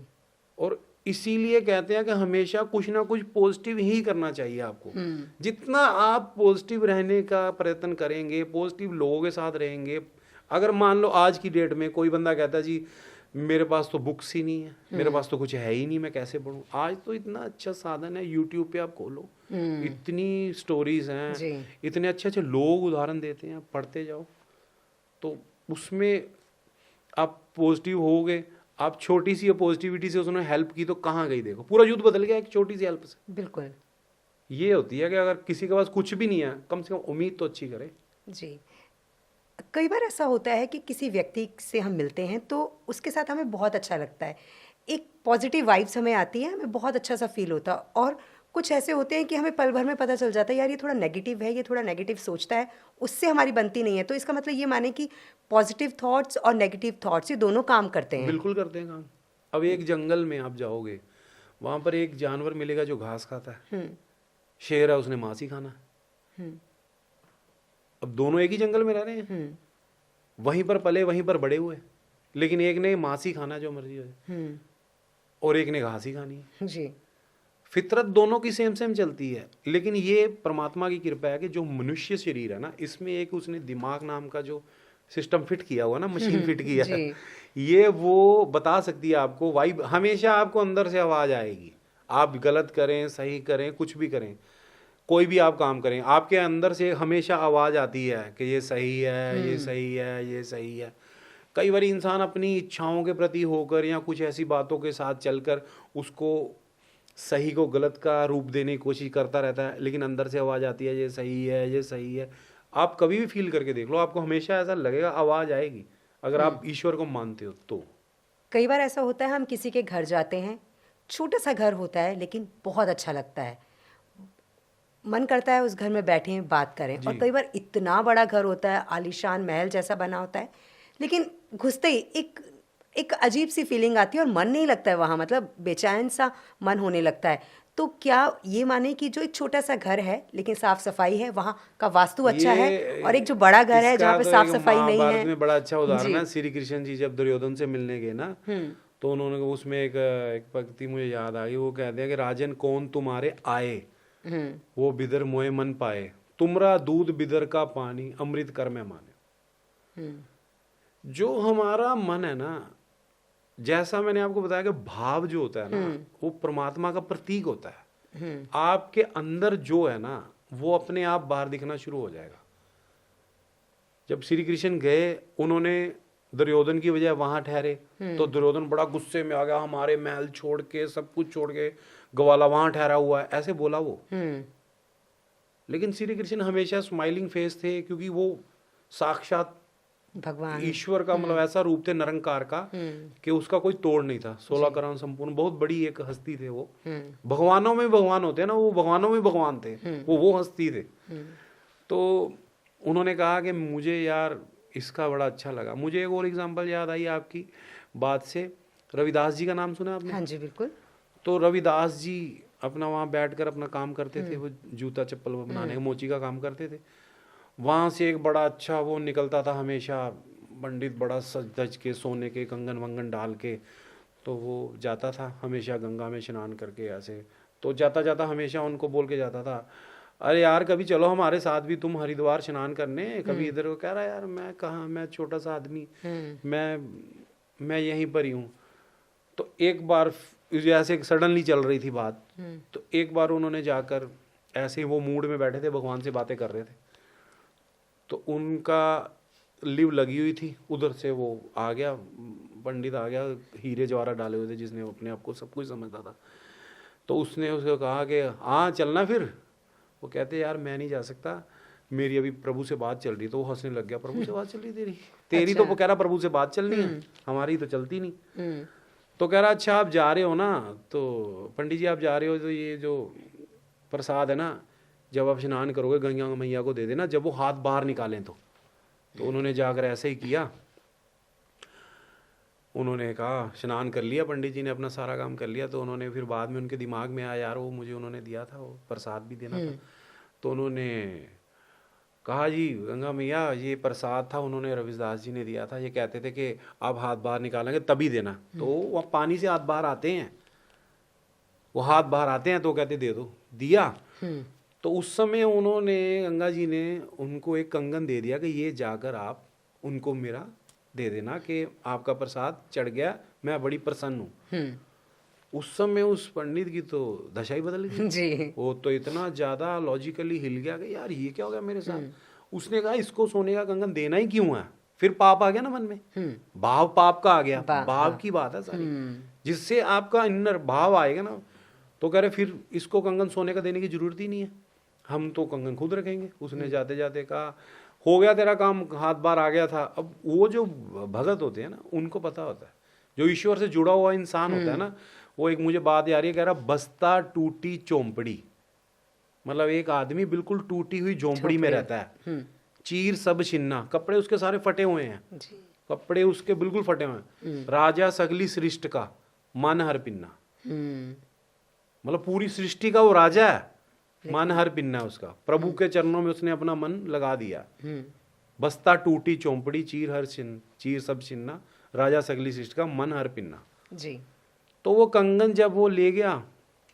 और इसीलिए कहते हैं कि हमेशा कुछ ना कुछ पॉजिटिव ही करना चाहिए आपको। जितना आप पॉजिटिव रहने का प्रयत्न करेंगे, पॉजिटिव लोगों के साथ रहेंगे। अगर मान लो आज की डेट में कोई बंदा कहता है जी मेरे पास तो बुक्स ही नहीं है, मेरे पास तो कुछ है ही नहीं, मैं कैसे पढूं? आज तो इतना अच्छा साधन है, यूट्यूब पे आप खोलो, इतनी स्टोरीज हैं, इतने अच्छे अच्छे लोग उदाहरण देते हैं, पढ़ते जाओ। तो उसमें आप पॉजिटिव होगे, आप छोटी सी पॉजिटिविटी से उसने हेल्प की तो कहाँ गई, देखो पूरा युद्ध बदल गया एक छोटी सी हेल्प से। बिल्कुल ये होती है कि अगर किसी के पास कुछ भी नहीं है, कम से कम उम्मीद तो अच्छी करे। जी। कई बार ऐसा होता है कि किसी व्यक्ति से हम मिलते हैं तो उसके साथ हमें बहुत अच्छा लगता है, एक पॉजिटिव वाइब्स हमें आती है, हमें बहुत अच्छा सा फील होता है। और कुछ ऐसे होते हैं कि हमें पल भर में पता चल जाता है यार ये थोड़ा नेगेटिव है, ये थोड़ा नेगेटिव सोचता है, उससे हमारी बनती नहीं है। तो इसका मतलब ये माने कि पॉजिटिव थॉट्स और नेगेटिव थॉट्स ये दोनों काम करते हैं। बिल्कुल करते हैं काम। अब एक जंगल में आप जाओगे, वहां पर एक जानवर मिलेगा जो घास खाता है, शेर है उसने मांस ही खाना है। अब दोनों एक ही जंगल में रह रहे हैं, वहीं पर पले वहीं पर बड़े हुए, लेकिन एक ने मांस ही खाना जो मर्जी हो और एक ने घास ही खानी है। जी। फितरत दोनों की सेम सेम चलती है, लेकिन ये परमात्मा की कृपा है कि जो मनुष्य शरीर है ना, इसमें एक उसने दिमाग नाम का जो सिस्टम फिट किया हुआ ना, मशीन फिट किया है, ये वो बता सकती है आपको वाइब, हमेशा आपको अंदर से आवाज आएगी। आप गलत करें सही करें कुछ भी करें, कोई भी आप काम करें, आपके अंदर से हमेशा आवाज आती है कि ये सही है, ये सही है, ये सही है। कई बार इंसान अपनी इच्छाओं के प्रति होकर या कुछ ऐसी बातों के साथ चलकर उसको सही को गलत का रूप देने की कोशिश करता रहता है, लेकिन अंदर से आवाज आती है ये सही है, ये सही है। आप कभी भी फील करके देख लो, आपको हमेशा ऐसा लगेगा, आवाज आएगी, अगर आप ईश्वर को मानते हो तो। कई बार ऐसा होता है हम किसी के घर जाते हैं, छोटा सा घर होता है लेकिन बहुत अच्छा लगता है, मन करता है उस घर में बैठें बात करें। और कई बार इतना बड़ा घर होता है, आलीशान महल जैसा बना होता है, लेकिन घुसते ही एक अजीब सी फीलिंग आती है और मन नहीं लगता है वहाँ, मतलब बेचैन सा मन होने लगता है। तो क्या ये माने कि जो एक छोटा सा घर है लेकिन साफ सफाई है, वहाँ का वास्तु अच्छा है, और एक जो बड़ा घर है जहाँ पे साफ सफाई नहीं है? महाभारत में बड़ा अच्छा उदाहरण है। श्री कृष्ण जी जब दुर्योधन से मिलने गए ना, तो उन्होंने उसमें एक पंक्ति मुझे याद आ गई, वो कहते हैं कि राजन कौन तुम्हारे आए, वो बिदर मोए मन पाए, तुमरा दूध बिदर का पानी, अमृत कर में माने। जो हमारा मन है ना, जैसा मैंने आपको बताया कि भाव जो होता है ना, वो परमात्मा का प्रतीक होता है। आपके अंदर जो है ना, वो अपने आप बाहर दिखना शुरू हो जाएगा। जब श्री कृष्ण गए, उन्होंने दुर्योधन की वजह वहां ठहरे, तो दुर्योधन बड़ा गुस्से में आ गया, हमारे महल छोड़ के सब कुछ छोड़ के ग्वाला वहां ठहरा हुआ है, ऐसे बोला वो। लेकिन श्री कृष्ण हमेशा स्माइलिंग फेस थे, क्योंकि वो साक्षात भगवान ईश्वर का मतलब ऐसा रूप थे निरंकार का कि उसका कोई तोड़ नहीं था। 16 करोड़ संपूर्ण, बहुत बड़ी एक हस्ती थे वो। भगवानों में भगवान होते हैं ना, वो भगवानों में भगवान थे, वो हस्ती थे। तो उन्होंने कहा कि मुझे यार इसका बड़ा अच्छा लगा। मुझे एक और एग्जांपल याद आई आपकी बात से, रविदास जी का नाम सुना आपने? हाँ जी बिल्कुल। तो रविदास जी अपना वहाँ बैठकर अपना काम करते थे, वो जूता चप्पल बनाने का मोची का काम करते थे। वहाँ से एक बड़ा अच्छा वो निकलता था हमेशा, पंडित बड़ा सज धज के, सोने के कंगन वंगन डाल के, तो वो जाता था हमेशा गंगा में स्नान करके ऐसे। तो जाता जाता हमेशा उनको बोल के जाता था, अरे यार कभी चलो हमारे साथ भी तुम हरिद्वार स्नान करने। कभी इधर को कह रहा यार मैं कहाँ, मैं छोटा सा आदमी, मैं यहीं पर ही हूँ। तो एक बार ऐसे सडनली चल रही थी बात, तो एक बार उन्होंने जाकर ऐसे वो मूड में बैठे थे, भगवान से बातें कर रहे थे, तो उनका लिव लगी हुई थी, उधर से वो आ गया, पंडित आ गया, हीरे जवाहरात डाले हुए थे, जिसने अपने आप को सब कुछ समझता था। तो उसने उसको कहा कि हाँ चलना फिर। वो कहते यार मैं नहीं जा सकता, मेरी अभी प्रभु से बात चल रही। तो वो हंसने लग गया, प्रभु से बात चल रही तेरी तो वो कह रहा प्रभु से बात चलनी है, हमारी तो चलती नहीं। तो कह रहा अच्छा आप जा रहे हो ना, तो पंडित जी आप जा रहे हो, तो ये जो प्रसाद है ना, जब आप स्नान करोगे गंगा मैया को दे देना, जब वो हाथ बाहर निकालें तो उन्होंने जाकर ऐसे ही किया। उन्होंने कहा स्नान कर लिया, पंडित जी ने अपना सारा काम कर लिया। तो उन्होंने फिर बाद में उनके दिमाग में आया यार वो मुझे उन्होंने दिया था, वो प्रसाद भी देना था। तो उन्होंने कहा जी गंगा मैया ये प्रसाद था, उन्होंने रविदास जी ने दिया था, ये कहते थे कि आप हाथ बाहर निकालेंगे तभी देना। तो वह पानी से हाथ बाहर आते हैं, वो हाथ बाहर आते हैं, तो कहते दे दो, दिया। तो उस समय उन्होंने, गंगा जी ने उनको एक कंगन दे दिया कि ये जाकर आप उनको मेरा दे देना कि आपका प्रसाद चढ़ गया, मैं बड़ी प्रसन्न हूँ। उस समय उस पंडित की तो दशा ही बदल गई जी। वो तो इतना ज्यादा लॉजिकली हिल गया कि यार ये क्या हो गया मेरे साथ। उसने कहा इसको सोने का कंगन देना ही क्यों है, फिर पाप आ गया ना मन में, भाव पाप का आ गया, भाव की बात है सारी, जिससे आपका इनर भाव आएगा ना, तो कह रहे फिर इसको कंगन सोने का देने की जरूरत ही नहीं है, हम तो कंगन खुद रखेंगे। उसने जाते जाते कहा हो गया तेरा काम, हाथ बार आ गया था। अब वो जो भगत होते हैं ना, उनको पता होता है, जो ईश्वर से जुड़ा हुआ इंसान होता है ना, वो एक मुझे बात याद है, कह रहा बस्ता टूटी चौंपड़ी, मतलब एक आदमी बिल्कुल टूटी हुई झोंपड़ी में रहता है, चीर सब छिन्ना, कपड़े उसके सारे फटे हुए हैं, कपड़े उसके बिल्कुल फटे हुए हैं, राजा सगली सृष्टि का मन हर पिन्ना, मतलब पूरी सृष्टि का वो राजा है, मन हर पिन्ना उसका, प्रभु के चरणों में उसने अपना मन लगा दिया। बस्ता टूटी चौंपड़ी, चीर सब छिन्ना, राजा सगली सृष्टि का मन हर पिन्ना जी। तो वो कंगन जब वो ले गया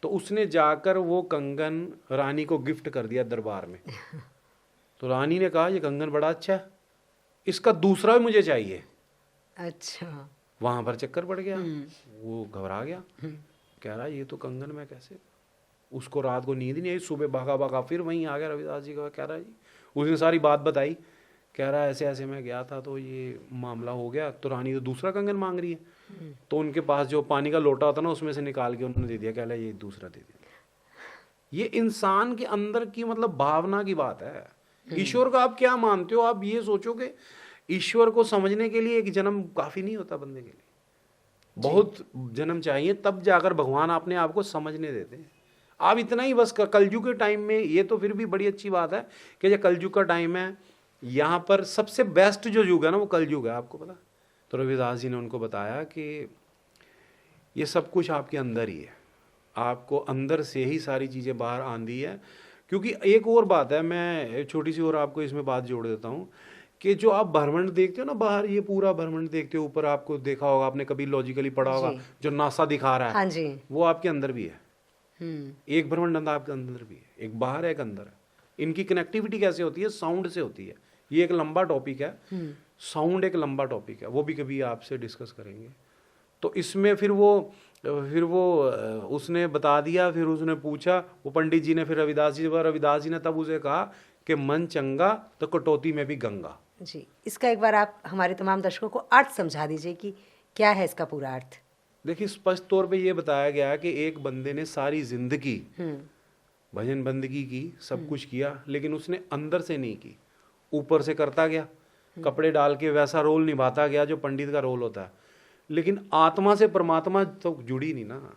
तो उसने जाकर वो कंगन रानी को गिफ्ट कर दिया दरबार में। तो रानी ने कहा ये कंगन बड़ा अच्छा है, इसका दूसरा भी मुझे चाहिए। अच्छा, वहां पर चक्कर पड़ गया, वो घबरा गया, कह रहा ये तो कंगन मैं कैसे, उसको रात को नींद नहीं आई, सुबह भागा भागा फिर वहीं आ गया रविदास जी का, कह रहा जी, उसने सारी बात बताई, कह रहा ऐसे ऐसे मैं गया था तो ये मामला हो गया। तो रानी तो दूसरा कंगन मांग रही है, तो उनके पास जो पानी का लोटा होता ना, उसमें से निकाल के उन्होंने दे दिया, कह रहा ये दूसरा दे दिया। ये इंसान के अंदर की मतलब भावना की बात है। ईश्वर को आप क्या मानते हो, आप ये सोचो कि ईश्वर को समझने के लिए एक जन्म काफी नहीं होता बंदे के लिए, बहुत जन्म चाहिए, तब जाकर भगवान अपने आप को समझने देते हैं। आप इतना ही बस कलयुग के टाइम में, ये तो फिर भी बड़ी अच्छी बात है कि ये कलयुग का टाइम है, यहाँ पर सबसे बेस्ट जो युग है ना वो कलयुग है, आपको पता। तो रविदास जी ने उनको बताया कि ये सब कुछ आपके अंदर ही है, आपको अंदर से ही सारी चीज़ें बाहर आंदी है। क्योंकि एक और बात है, मैं छोटी सी और आपको इसमें बात जोड़ देता हूँ कि जो आप ब्रह्मांड देखते हो ना बाहर, ये पूरा ब्रह्मांड देखते हो, ऊपर आपको देखा होगा, आपने कभी लॉजिकली पढ़ा होगा, जो नासा दिखा रहा है, हाँ जी, वो आपके अंदर भी है। एक ब्रह्मांड आपके अंदर भी है, एक बाहर है, एक अंदर है। इनकी कनेक्टिविटी कैसे होती है, साउंड से होती है। ये एक लंबा टॉपिक है, साउंड एक लंबा टॉपिक है, वो भी कभी आपसे डिस्कस करेंगे। तो इसमें फिर वो उसने बता दिया, फिर उसने पूछा, वो पंडित जी ने फिर रविदास जी ने तब उसे कहा कि मन चंगा तो कटौती में भी गंगा जी। इसका एक बार आप हमारे तमाम दर्शकों को अर्थ समझा दीजिए कि क्या है इसका पूरा अर्थ। देखिए, स्पष्ट तौर पे ये बताया गया कि एक बंदे ने सारी जिंदगी भजन बंदगी की, सब कुछ किया, लेकिन उसने अंदर से नहीं की, ऊपर से करता गया, कपड़े डाल के वैसा रोल निभाता गया जो पंडित का रोल होता है, लेकिन आत्मा से परमात्मा तो जुड़ी नहीं ना।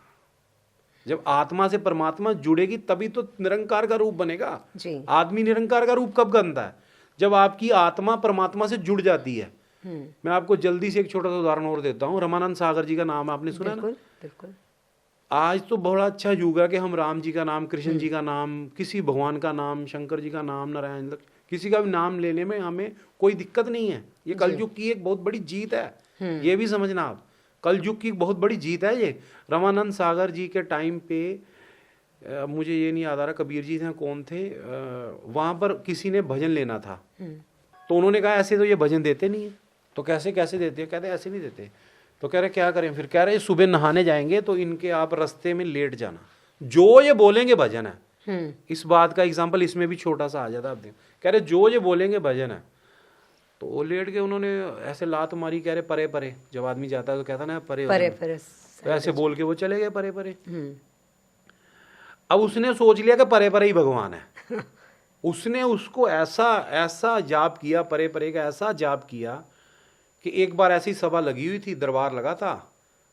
जब आत्मा से परमात्मा जुड़ेगी तभी तो निरंकार का रूप बनेगा जी। आदमी निरंकार का रूप कब बनता है, जब आपकी आत्मा परमात्मा से जुड़ जाती है। मैं आपको जल्दी से एक छोटा सा उदाहरण और देता हूँ। रमानंद सागर जी का नाम आपने सुना ना? बिल्कुल। आज तो बड़ा अच्छा युग है कि हम राम जी का नाम, कृष्ण जी का नाम, किसी भगवान का नाम, शंकर जी का नाम, नारायण, किसी का भी नाम लेने में हमें कोई दिक्कत नहीं है। ये कलयुग की एक बहुत बड़ी जीत है, ये भी समझना आप, कलयुग की बहुत बड़ी जीत है ये। रमानंद सागर जी के टाइम पे मुझे ये नहीं याद आ रहा कबीर जी थे कौन थे, वहां पर किसी ने भजन लेना था, तो उन्होंने कहा ऐसे तो ये भजन देते नहीं है। तो कैसे देते हैं? कहते ऐसे नहीं देते। तो कह रहे क्या करें फिर? कह रहे सुबह नहाने जाएंगे तो इनके आप रास्ते में लेट जाना, जो ये बोलेंगे भजन है। इस बात का एग्जाम्पल इसमें भी छोटा सा आ जाता, आप देख, कह रहे जो ये बोलेंगे भजन है। तो वो लेट के उन्होंने ऐसे लात मारी, कह रहे परे परे, जब आदमी जाता है तो कहता ना परे परे, तो ऐसे बोल के वो चले गए परे परे। अब उसने सोच लिया कि परे परे ही भगवान है। उसने उसको ऐसा जाप किया, परे परे का ऐसा जाप किया कि एक बार ऐसी सभा लगी हुई थी, दरबार लगा था,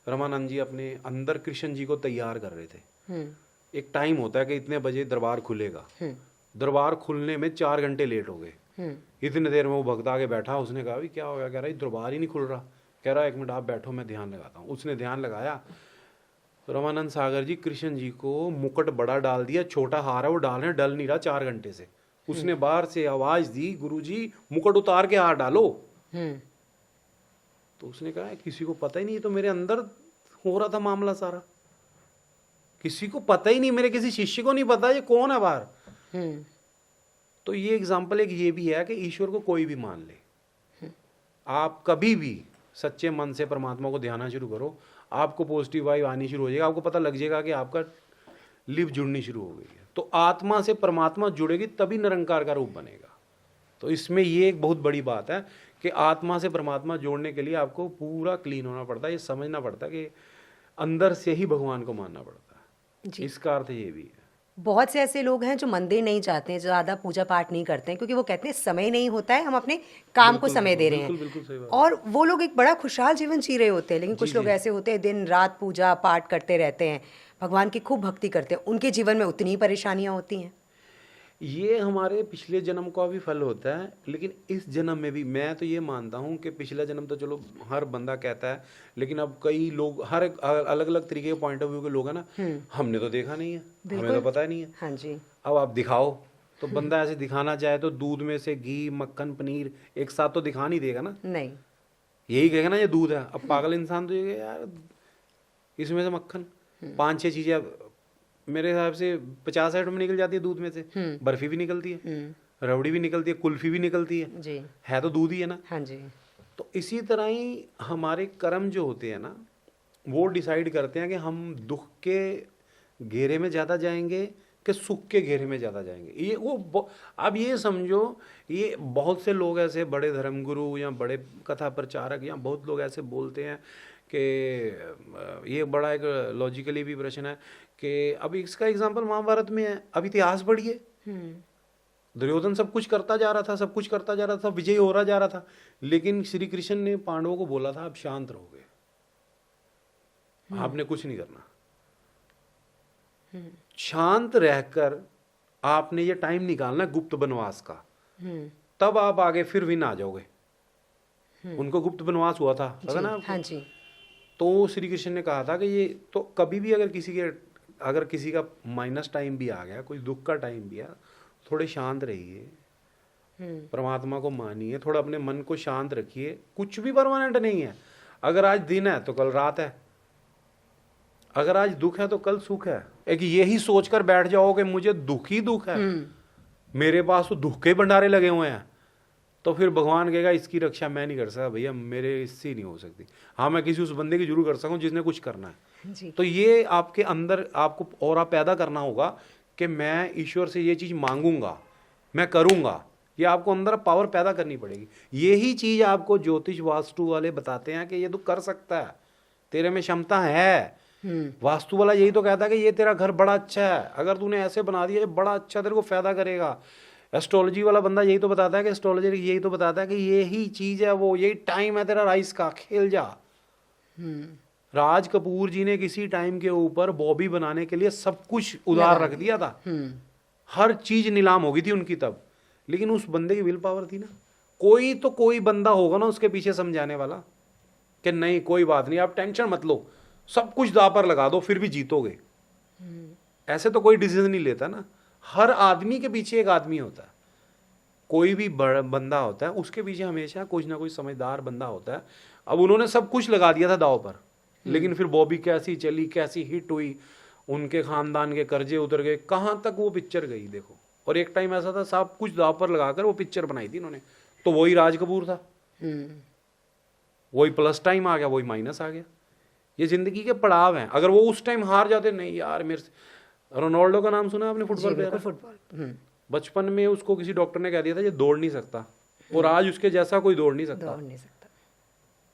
रमानंद जी अपने अंदर कृष्ण जी को तैयार कर रहे थे। एक टाइम होता है कि इतने बजे दरबार खुलेगा, दरबार खुलने में 4 घंटे लेट हो गए। इतने देर में वो भक्त आगे बैठा, उसने कहा भी क्या हो गया? कह रहा दरबार ही नहीं खुल रहा। कह रहा 1 मिनट आप बैठो, मैं ध्यान लगाता हूँ। उसने ध्यान लगाया, रमानंद सागर जी कृष्ण जी को मुकुट बड़ा डाल दिया, छोटा हार है वो डाल रहे, डल नहीं रहा 4 घंटे से। उसने बाहर से आवाज दी, गुरुजी मुकुट उतार के हार डालो। तो उसने कहा किसी को पता ही नहीं, तो मेरे अंदर हो रहा था मामला सारा, किसी को पता ही नहीं, मेरे किसी शिष्य को नहीं पता ये कौन है बाहर। तो ये एग्जाम्पल एक ये भी है कि ईश्वर को कोई भी मान ले, आप कभी भी सच्चे मन से परमात्मा को ध्यान शुरू करो, आपको पॉजिटिव वाइब आनी शुरू हो जाएगा, आपको पता लग जाएगा कि आपका लिव जुड़नी शुरू हो गई है। तो आत्मा से परमात्मा जुड़ेगी तभी निरंकार का रूप बनेगा। तो इसमें ये एक बहुत बड़ी बात है कि आत्मा से परमात्मा जोड़ने के लिए आपको पूरा क्लीन होना पड़ता है, ये समझना पड़ता है कि अंदर से ही भगवान को मानना पड़ता है। जी। इसका अर्थ ये भी है। बहुत से ऐसे लोग हैं जो मंदिर नहीं जाते हैं, ज़्यादा पूजा पाठ नहीं करते हैं, क्योंकि वो कहते हैं समय नहीं होता है, हम अपने काम को बिल्कुल समय दे रहे बिल्कुल हैं। बिल्कुल सही बात। और वो लोग एक बड़ा खुशहाल जीवन जी रहे होते हैं, लेकिन कुछ जी, लोग जी। ऐसे होते हैं दिन रात पूजा पाठ करते रहते हैं, भगवान की खूब भक्ति करते हैं, उनके जीवन में उतनी ही परेशानियां होती हैं। ये हमारे पिछले जन्म का भी फल होता है, लेकिन इस जन्म में भी मैं तो ये मानता हूँ कि पिछला जन्म तो चलो हर बंदा कहता है, लेकिन अब कई लोग हर अलग अलग तरीके के पॉइंट ऑफ व्यू के लोग हैं ना, हमने तो देखा नहीं है, हमें तो बिल्कुल। पता ही नहीं है। हाँ जी। अब आप दिखाओ, तो बंदा ऐसे दिखाना चाहे तो दूध में से घी मक्खन पनीर एक साथ तो दिखा नहीं देगा ना, नहीं। यही कहेगा ना ये दूध है। अब पागल इंसान तो ये कहेगा, यार इसमें से मक्खन 5-6 चीजें, अब मेरे हिसाब से 50 आइटम में निकल जाती है दूध में से। बर्फी भी निकलती है, रबड़ी भी निकलती है, कुल्फी भी निकलती जी। है तो दूध ही है ना। हाँ जी। तो इसी तरह ही हमारे कर्म जो होते हैं ना, वो डिसाइड करते हैं कि हम दुख के घेरे में ज़्यादा जाएंगे कि सुख के घेरे में ज़्यादा जाएंगे। ये वो अब ये समझो, ये बहुत से लोग ऐसे बड़े धर्मगुरु या बड़े कथा प्रचारक या बहुत लोग ऐसे बोलते हैं कि ये बड़ा एक लॉजिकली भी प्रश्न है कि अब इसका एग्जाम्पल महाभारत में है। अब इतिहास पढ़िए, दुर्योधन सब कुछ करता जा रहा था, सब कुछ करता जा रहा था, विजयी हो रहा जा रहा था, लेकिन श्री कृष्ण ने पांडवों को बोला था आप शांत रहोगे, आपने कुछ नहीं करना। शांत रहकर आपने ये टाइम निकालना गुप्त वनवास का, तब आप आगे फिर विन आ जाओगे। उनको गुप्त वनवास हुआ था, पता ना आपको? हाँ जी। तो श्री कृष्ण ने कहा था कि ये तो कभी भी अगर किसी का माइनस टाइम भी आ गया, कोई दुख का टाइम भी आया, थोड़े शांत रहिए, परमात्मा को मानिए, थोड़ा अपने मन को शांत रखिए। कुछ भी परमानेंट नहीं है। अगर आज दिन है तो कल रात है, अगर आज दुख है तो कल सुख है। एक यही सोचकर बैठ जाओ कि मुझे दुख ही दुख है, मेरे पास तो दुख के भंडारे लगे हुए हैं, तो फिर भगवान कहेगा इसकी रक्षा मैं नहीं कर सकता भैया, मेरे इससे नहीं हो सकती। हाँ, मैं किसी उस बंदे की जरूर कर सकूं जिसने कुछ करना है। जी। तो ये आपके अंदर आपको और आप पैदा करना होगा कि मैं ईश्वर से ये चीज मांगूंगा, मैं करूंगा। ये आपको अंदर पावर पैदा करनी पड़ेगी। यही चीज आपको ज्योतिष वास्तु वाले बताते हैं कि ये तू कर सकता है, तेरे में क्षमता है। वास्तु वाला यही तो कहता है कि ये तेरा घर बड़ा अच्छा है, अगर तूने ऐसे बना दिया ये बड़ा अच्छा तेरे को फायदा करेगा। एस्ट्रोलॉजी वाला बंदा यही तो बताता है कि एस्ट्रोलॉजर यही तो बताता है कि यही चीज है, वो यही टाइम है तेरा राइस का, खेल जा। राज कपूर जी ने किसी टाइम के ऊपर बॉबी बनाने के लिए सब कुछ उधार रख दिया था, हर चीज नीलाम हो गई थी उनकी तब, लेकिन उस बंदे की विल पावर थी ना। कोई बंदा होगा ना उसके पीछे समझाने वाला कि नहीं कोई बात नहीं, आप टेंशन मत लो, सब कुछ दांव पर लगा दो फिर भी जीतोगे। ऐसे तो कोई डिसीजन नहीं लेता ना। हर आदमी के पीछे एक आदमी होता है, कोई भी बंदा होता है उसके पीछे हमेशा कुछ ना कोई समझदार बंदा होता है। अब उन्होंने सब कुछ लगा दिया था दांव पर, लेकिन फिर बॉबी कैसी चली, कैसी हिट हुई, उनके खानदान के कर्जे उतर गए, कहां तक वो पिक्चर गई देखो। और एक टाइम ऐसा था सब कुछ दांव पर लगाकर वो पिक्चर बनाई थी इन्होंने, तो वही राज कपूर था। वही प्लस टाइम आ गया, वही माइनस आ गया। ये जिंदगी के पड़ाव हैं। अगर वो उस टाइम हार जाते, नहीं यार मेरे से, रोनाल्डो का नाम सुना आपने, फुटबॉल प्लेयर? फुटबॉल बचपन में उसको किसी डॉक्टर ने कह दिया था ये दौड़ नहीं सकता, और आज उसके जैसा कोई दौड़ नहीं सकता।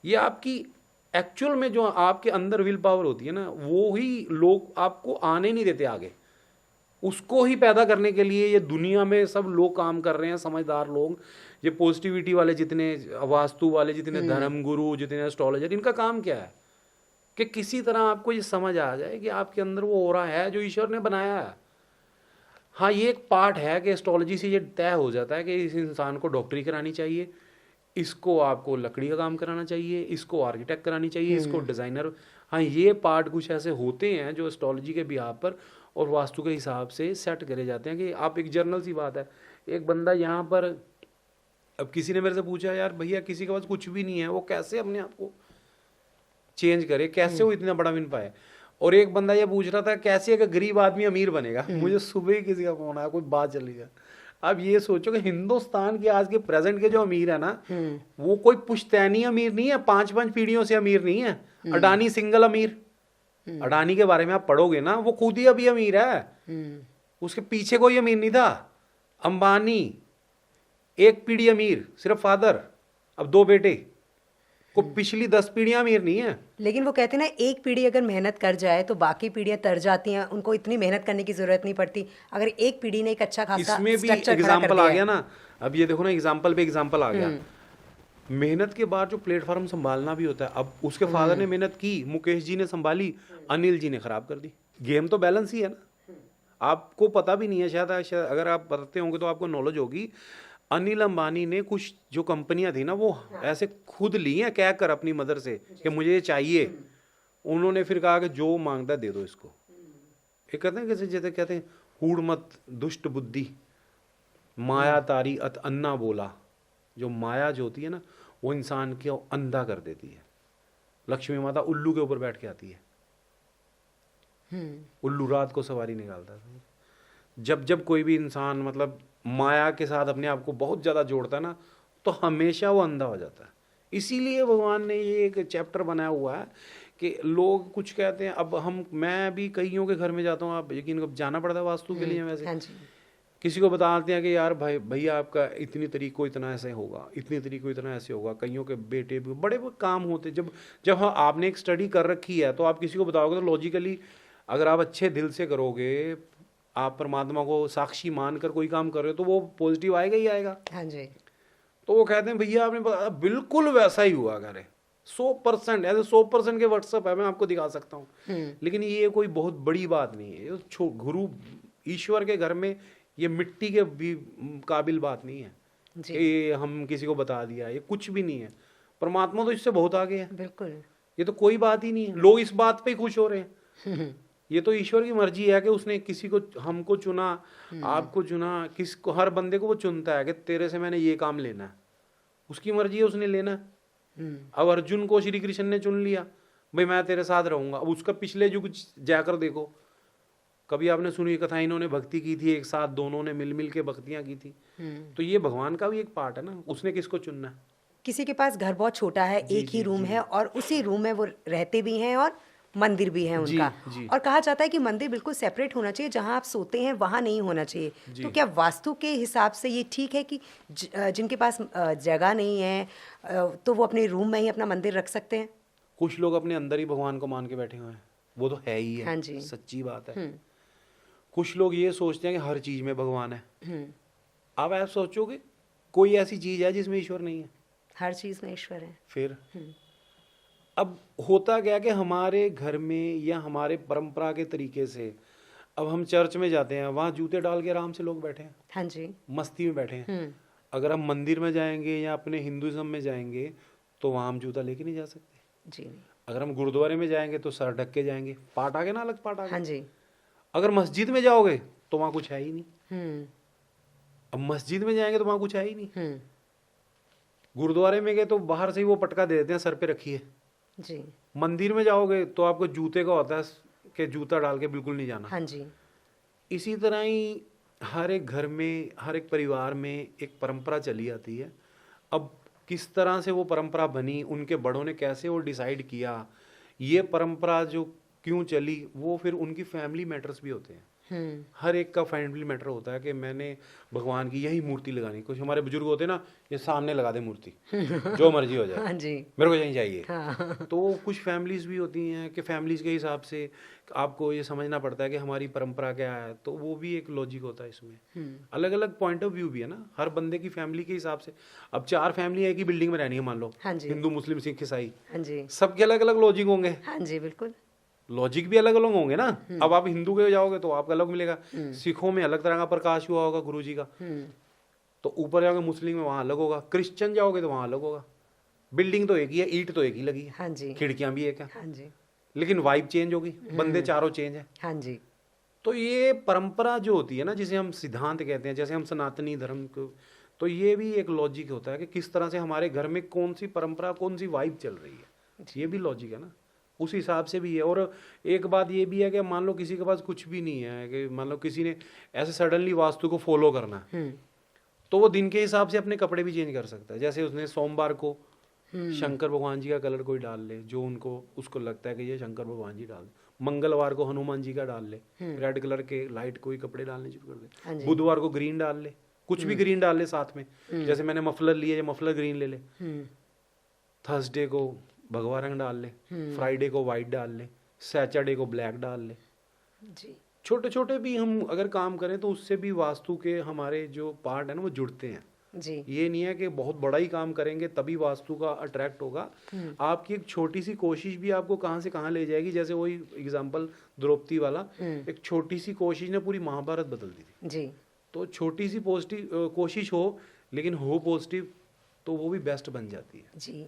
ये आपकी एक्चुअल में जो आपके अंदर विल पावर होती है ना, वो ही लोग आपको आने नहीं देते आगे। उसको ही पैदा करने के लिए ये दुनिया में सब लोग काम कर रहे हैं, समझदार लोग। ये पॉजिटिविटी वाले जितने, वास्तु वाले जितने, धर्मगुरु जितने, एस्ट्रोलॉजर, इनका काम क्या है कि किसी तरह आपको ये समझ आ जाए कि आपके अंदर वो ऑरा है जो ईश्वर ने बनाया है। हाँ, ये एक पार्ट है कि एस्ट्रोलॉजी से ये तय हो जाता है कि इस इंसान को डॉक्टरी करानी चाहिए, इसको आपको लकड़ी का काम कराना चाहिए, इसको आर्किटेक्ट करानी चाहिए, इसको डिज़ाइनर। हाँ, ये पार्ट कुछ ऐसे होते हैं जो एस्ट्रोलॉजी के बिहाफ पर और वास्तु के हिसाब से सेट करे जाते हैं। कि आप एक जर्नल सी बात है, एक बंदा यहाँ पर, अब किसी ने मेरे से पूछा यार भैया किसी के पास कुछ भी नहीं है, वो कैसे अपने आप को चेंज करे, कैसे वो इतना बड़ा विन पाए। और एक बंदा ये पूछ रहा था कैसे एक गरीब आदमी अमीर बनेगा। मुझे सुबह ही किसी का फोन आया, कोई बात चली है। अब ये सोचो कि हिंदुस्तान के आज के प्रेजेंट के जो अमीर है ना, वो कोई पुश्तैनी अमीर नहीं है, 5-5 पीढ़ियों से अमीर नहीं है। अडानी सिंगल अमीर, अडानी के बारे में आप पढ़ोगे ना, वो खुद ही अभी अमीर है, उसके पीछे कोई अमीर नहीं था। अंबानी एक पीढ़ी अमीर, सिर्फ फादर, अब 2 बेटे को पिछली 10 पीढ़ियां अमीर नहीं है। लेकिन वो कहते हैं ना, एक पीढ़ी अगर मेहनत कर जाए तो बाकी पीढ़ियां तर जाती हैं, उनको इतनी मेहनत करने की जरूरत नहीं पड़ती अगर एक पीढ़ी ने एक अच्छा खासा इसमें भी स्ट्रक्चर खड़ा कर एग्जाम्पल दिया आ है। गया ना। अब ये देखो ना, एग्जाम्पल पे एग्जाम्पल आ गया। मेहनत के बाद जो प्लेटफॉर्म संभालना भी होता है, अब उसके फादर ने मेहनत की, मुकेश जी ने संभाली, अनिल जी ने खराब कर दी। गेम तो बैलेंस ही है ना। आपको पता भी नहीं है शायद अगर आप पढ़ते होंगे तो आपको नॉलेज होगी। अनिल अंबानी ने कुछ जो कंपनियां थी ना, वो ऐसे खुद ली हैं कह कर अपनी मदर से कि मुझे ये चाहिए। उन्होंने फिर कहा कि जो मांगता है दे दो इसको। ये कहते हैं कि जैसे कहते हैं, हूड़ मत दुष्ट बुद्धि माया तारी अत अन्ना बोला। जो माया जो होती है ना, वो इंसान को अंधा कर देती है। लक्ष्मी माता उल्लू के ऊपर बैठ के आती है। उल्लू रात को सवारी निकालता है। जब जब कोई भी इंसान मतलब माया के साथ अपने आप को बहुत ज़्यादा जोड़ता है ना, तो हमेशा वो अंधा हो जाता है। इसीलिए भगवान ने ये एक चैप्टर बनाया हुआ है कि लोग कुछ कहते हैं। अब मैं भी कईयों के घर में जाता हूँ, आप यकीन करो, जाना पड़ता है वास्तु के लिए। वैसे हाँ जी। किसी को बताते हैं कि यार भाई भैया आपका इतनी तारीख को इतना ऐसे होगा, इतनी तारीख को इतना ऐसे होगा। कईयों के बेटे भी बड़े काम होते। जब जब हाँ आपने एक स्टडी कर रखी है तो आप किसी को बताओगे तो लॉजिकली, अगर आप अच्छे दिल से करोगे, आप परमात्मा को साक्षी मानकर कोई काम कर रहे हो, तो वो पॉजिटिव आएगा ही आएगा। हाँ जी। तो वो कहते हैं भैया आपने बताया बिल्कुल वैसा ही हुआ करे। 100% ऐसे 100% के व्हाट्सएप है, मैं आपको दिखा सकता हूँ। लेकिन ये कोई बहुत बड़ी बात नहीं है। ये गुरु ईश्वर के घर में ये मिट्टी के भी काबिल बात नहीं है कि हम किसी को बता दिया। ये कुछ भी नहीं है। परमात्मा तो इससे बहुत आगे है। बिल्कुल। ये तो कोई बात ही नहीं है। लोग इस बात पे ही खुश हो रहे हैं। ये तो ईश्वर की मर्जी है कि उसने किसी को, हमको चुना, आपको चुना, किसको, हर बंदे को वो चुनता है कि तेरे से मैंने ये काम लेना है। उसकी मर्जी है, उसने लेना है। अब अर्जुन को श्री कृष्ण ने चुन लिया, भाई मैं तेरे साथ रहूंगा। अब उसका पिछले युग जाकर देखो, कभी आपने सुनी कथा, इन्होंने भक्ति की थी एक साथ, दोनों ने मिल मिल के भक्तियां की थी। तो ये भगवान का भी एक पार्ट है ना, उसने किसको चुनना है। किसी के पास घर बहुत छोटा है, एक ही रूम है और उसी रूम में वो रहते भी हैं और मंदिर भी है उनका। जी। और कहा जाता है कि मंदिर बिल्कुल सेपरेट होना चाहिए, जहां आप सोते हैं वहां नहीं होना चाहिए। तो क्या वास्तु के हिसाब से ये ठीक है कि जिनके पास जगह नहीं है तो वो अपने रूम में ही अपना मंदिर रख सकते हैं? कुछ लोग अपने अंदर ही भगवान को मान के बैठे हुए हैं, वो तो है ही है। हाँ जी। सच्ची बात है। कुछ लोग ये सोचते हैं कि हर चीज में भगवान है। अब आप सोचोगे कोई ऐसी चीज है जिसमें ईश्वर नहीं है? हर चीज में ईश्वर है। फिर अब होता क्या कि हमारे घर में या हमारे परंपरा के तरीके से, अब हम चर्च में जाते हैं, वहाँ जूते डाल के आराम से लोग बैठे हैं, हाँ जी। मस्ती में बैठे हैं। अगर हम मंदिर में जाएंगे या अपने हिंदुइज्म में जाएंगे तो वहाँ हम जूता लेके नहीं जा सकते। जी नहीं। अगर हम गुरुद्वारे में जाएंगे तो सर ढक के जाएंगे। पाठ आ गया ना, अलग पाठ आ गया। हाँ जी। अगर मस्जिद में जाओगे तो वहाँ कुछ है ही नहीं। अब मस्जिद में जाएंगे तो वहाँ कुछ है ही नहीं। गुरुद्वारे में गए तो बाहर से ही वो पटका दे देते हैं, सर पे रखिए। जी। मंदिर में जाओगे तो आपको जूते का होता है कि जूता डाल के बिल्कुल नहीं जाना। हाँ जी। इसी तरह ही हर एक घर में, हर एक परिवार में एक परंपरा चली आती है। अब किस तरह से वो परंपरा बनी, उनके बड़ों ने कैसे वो डिसाइड किया, ये परंपरा जो क्यों चली, वो फिर उनकी फैमिली मैटर्स भी होते हैं। हर एक का फैमिली मैटर होता है कि मैंने भगवान की यही मूर्ति लगानी। कुछ हमारे बुजुर्ग होते हैं ना, ये सामने लगा दे मूर्ति, जो मर्जी हो जाए, हाँ जी। मेरे को यही चाहिए। हाँ। तो कुछ फैमिलीज भी होती हैं कि फैमिलीज के हिसाब से आपको ये समझना पड़ता है कि हमारी परंपरा क्या है। तो वो भी एक लॉजिक होता है इसमें। अलग अलग पॉइंट ऑफ व्यू भी है ना हर बंदे की फैमिली के हिसाब से। अब 4 फैमिली एक ही बिल्डिंग में रहनी है मान लो, हाँ जी। हिंदू मुस्लिम सिख ईसाई, हाँ जी। सबके अलग अलग लॉजिक होंगे। हाँ जी बिल्कुल। लॉजिक भी अलग अलग होंगे ना। अब आप हिंदू के जाओगे तो आपका अलग मिलेगा, सिखों में अलग तरह का प्रकाश हुआ होगा गुरु जी का, तो ऊपर जाओगे मुस्लिम में वहां अलग होगा, क्रिश्चियन जाओगे तो वहां अलग होगा। बिल्डिंग तो एक ही है, ईंट तो एक ही लगी है, हाँ जी। खिड़कियां भी एक है, हाँ जी। लेकिन वाइब चेंज होगी, बंदे चारों चेंज है। हाँ जी। तो ये परंपरा जो होती है ना, जिसे हम सिद्धांत कहते हैं, जैसे हम सनातनी धर्म को, तो ये भी एक लॉजिक होता है कि किस तरह से हमारे घर में कौन सी परंपरा, कौन सी वाइब चल रही है। ये भी लॉजिक है ना, उस हिसाब से भी है। और एक बात ये भी है कि मान लो किसी के पास कुछ भी नहीं है, कि मान लो किसी ने ऐसे सडनली वास्तु को फॉलो करना है, तो वो दिन के हिसाब से अपने कपड़े भी चेंज कर सकता है। जैसे उसने सोमवार को शंकर भगवान जी का कलर कोई डाल ले, जो उसको लगता है कि ये शंकर भगवान जी डाल दे। मंगलवार को हनुमान जी का डाल ले, रेड कलर के लाइट कोई कपड़े डालने शुरू कर दे। बुधवार को ग्रीन डाल ले, कुछ भी ग्रीन डाल ले साथ में, जैसे मैंने मफलर लिया, ये मफलर ग्रीन ले ले, थर्सडे को भगवा रंग डाल ले, फ्राइडे को वाइट डाल ले, सैटरडे को ब्लैक डाल ले। जी छोटे छोटे भी हम अगर काम करें तो उससे भी वास्तु के हमारे जो पार्ट है ना वो जुड़ते हैं। जी ये नहीं है कि बहुत बड़ा ही काम करेंगे तभी वास्तु का अट्रैक्ट होगा। आपकी एक छोटी सी कोशिश भी आपको कहाँ से कहाँ ले जाएगी। जैसे वही एग्जांपल द्रौपदी वाला, एक छोटी सी कोशिश ने पूरी महाभारत बदल दी थी। जी तो छोटी सी पॉजिटिव कोशिश हो, लेकिन हो पॉजिटिव, तो वो भी बेस्ट बन जाती है। जी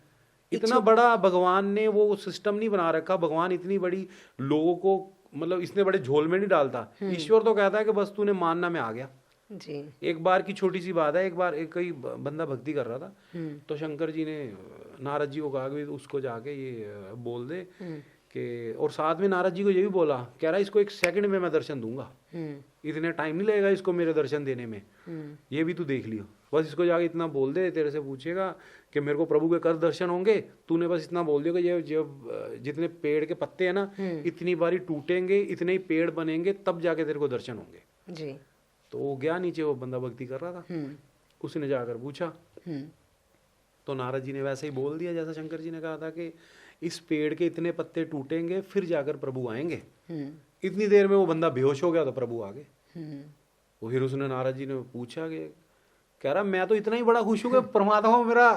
इतना बड़ा भगवान ने वो सिस्टम नहीं बना रखा। भगवान इतनी बड़ी लोगों को मतलब इतने बड़े झोल में नहीं डालता। ईश्वर तो कहता है कि बस तूने मानना, मैं आ गया। जी एक बार की छोटी सी बात है, एक बार एक कोई बंदा भक्ति कर रहा था, तो शंकर जी ने नारद जी को कहा कि उसको जाके ये बोल दे कि, और साथ में नारद जी को ये भी बोला, कह रहा इसको 1 सेकंड में मैं दर्शन दूंगा, इतने टाइम नहीं लगेगा इसको मेरे दर्शन देने में, ये भी तू देख लियो। बस इसको जाके इतना बोल दे, तेरे से पूछेगा कि मेरे को प्रभु के कर दर्शन होंगे, तूने बस इतना बोल दिया कि ये जब जितने पेड़ के पत्ते हैं ना इतनी बारी टूटेंगे, इतने ही पेड़ बनेंगे, तब जाके तेरे को दर्शन होंगे। जी तो वो गया नीचे, वो बंदा भक्ति कर रहा था, उसने जाकर पूछा, तो नारद जी ने वैसे ही बोल दिया जैसा शंकर जी ने कहा था कि इस पेड़ के इतने पत्ते टूटेंगे फिर जाकर प्रभु आएंगे। इतनी देर में वो बंदा बेहोश हो गया तो प्रभु आ गए। वो फिर उसने नारद जी ने पूछा कि, कह रहा मैं तो इतना ही बड़ा खुश हूँ कि परमात्मा मेरा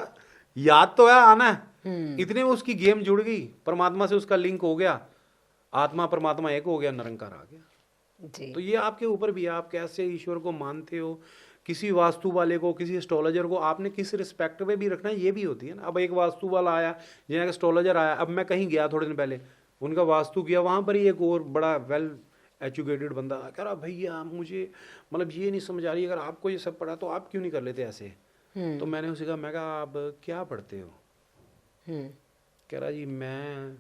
याद तो है आना है। इतने में उसकी गेम जुड़ गई, परमात्मा से उसका लिंक हो गया, आत्मा परमात्मा एक हो गया, निरंकार आ गया। जी तो ये आपके ऊपर भी है, आप कैसे ईश्वर को मानते हो। किसी वास्तु वाले को, किसी एस्ट्रोलॉजर को आपने किस रिस्पेक्ट में भी रखना है, ये भी होती है ना। अब एक वास्तु वाला आया, जिन्हें एस्ट्रोलॉजर आया, अब मैं कहीं गया थोड़े दिन पहले, उनका वास्तु किया, वहां पर ही एक और बड़ा वेल एजुकेटेड बंदा कह रहा भैया मुझे मतलब ये नहीं समझ आ रही, अगर आपको ये सब पढ़ा तो आप क्यों नहीं कर लेते ऐसे। तो मैंने उसे कहा, मैं कहा आप क्या पढ़ते हो। कह रहा जी मैं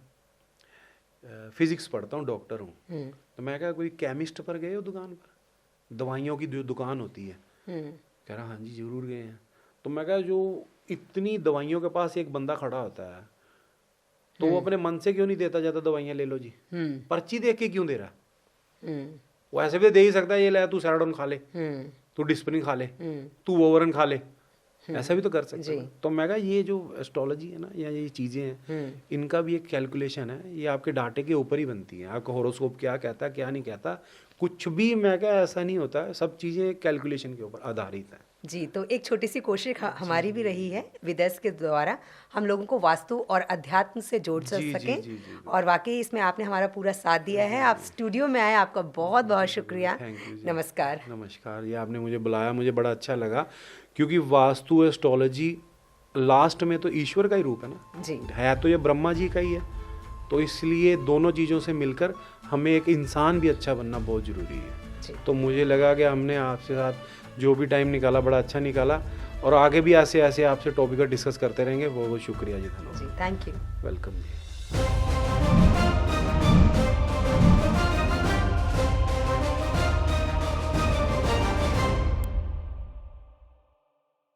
फिजिक्स पढ़ता हूँ, डॉक्टर हूँ। तो मैं कहा कोई केमिस्ट पर गए हो दुकान पर, दवाइयों की जो दुकान होती है। कह रहा हाँ जी जरूर गए हैं। तो मैं कहा जो इतनी दवाइयों के पास एक बंदा खड़ा होता है तो वो अपने मन से क्यों नहीं देता जाता दवाइयाँ ले लो जी, पर्ची देख के क्यों दे रहा। वो ऐसे भी दे ही सकता है, ये ले तू सैराडोन खा ले, तू डिस्प्रिन खा ले, तू वोवरन खा ले, ऐसा भी तो कर सकते हैं। तो मैं कहा ये जो एस्ट्रोलॉजी है ना, या ये चीज़ें हैं, इनका भी एक कैलकुलेशन है, ये आपके डाटे के ऊपर ही बनती है। आपका होरोस्कोप क्या कहता है क्या नहीं कहता, कुछ भी मैं कहा ऐसा नहीं होता है, सब चीज़ें कैलकुलेशन के ऊपर आधारित है। जी, तो एक छोटी सी कोशिश हमारी भी रही है विदेश के द्वारा हम लोगों को वास्तु और अध्यात्म से जोड़ सकें, और वाकई इसमें आपने हमारा पूरा साथ दिया है। आप स्टूडियो में आए, आपका बहुत बहुत शुक्रिया। नमस्कार। नमस्कार, ये आपने मुझे बुलाया, मुझे बड़ा अच्छा लगा, क्योंकि वास्तु एस्ट्रोलॉजी लास्ट में तो ईश्वर का ही रूप है ना जी, है तो ये ब्रह्मा जी का ही है। तो इसलिए दोनों चीज़ों से मिलकर हमें एक इंसान भी अच्छा बनना बहुत ज़रूरी है। तो मुझे लगा कि हमने आपसे साथ जो भी टाइम निकाला बड़ा अच्छा निकाला, और आगे भी ऐसे ऐसे आपसे टॉपिक डिस्कस करते रहेंगे। बहुत बहुत शुक्रिया जी, धन्यवाद। Thank you. Welcome ji.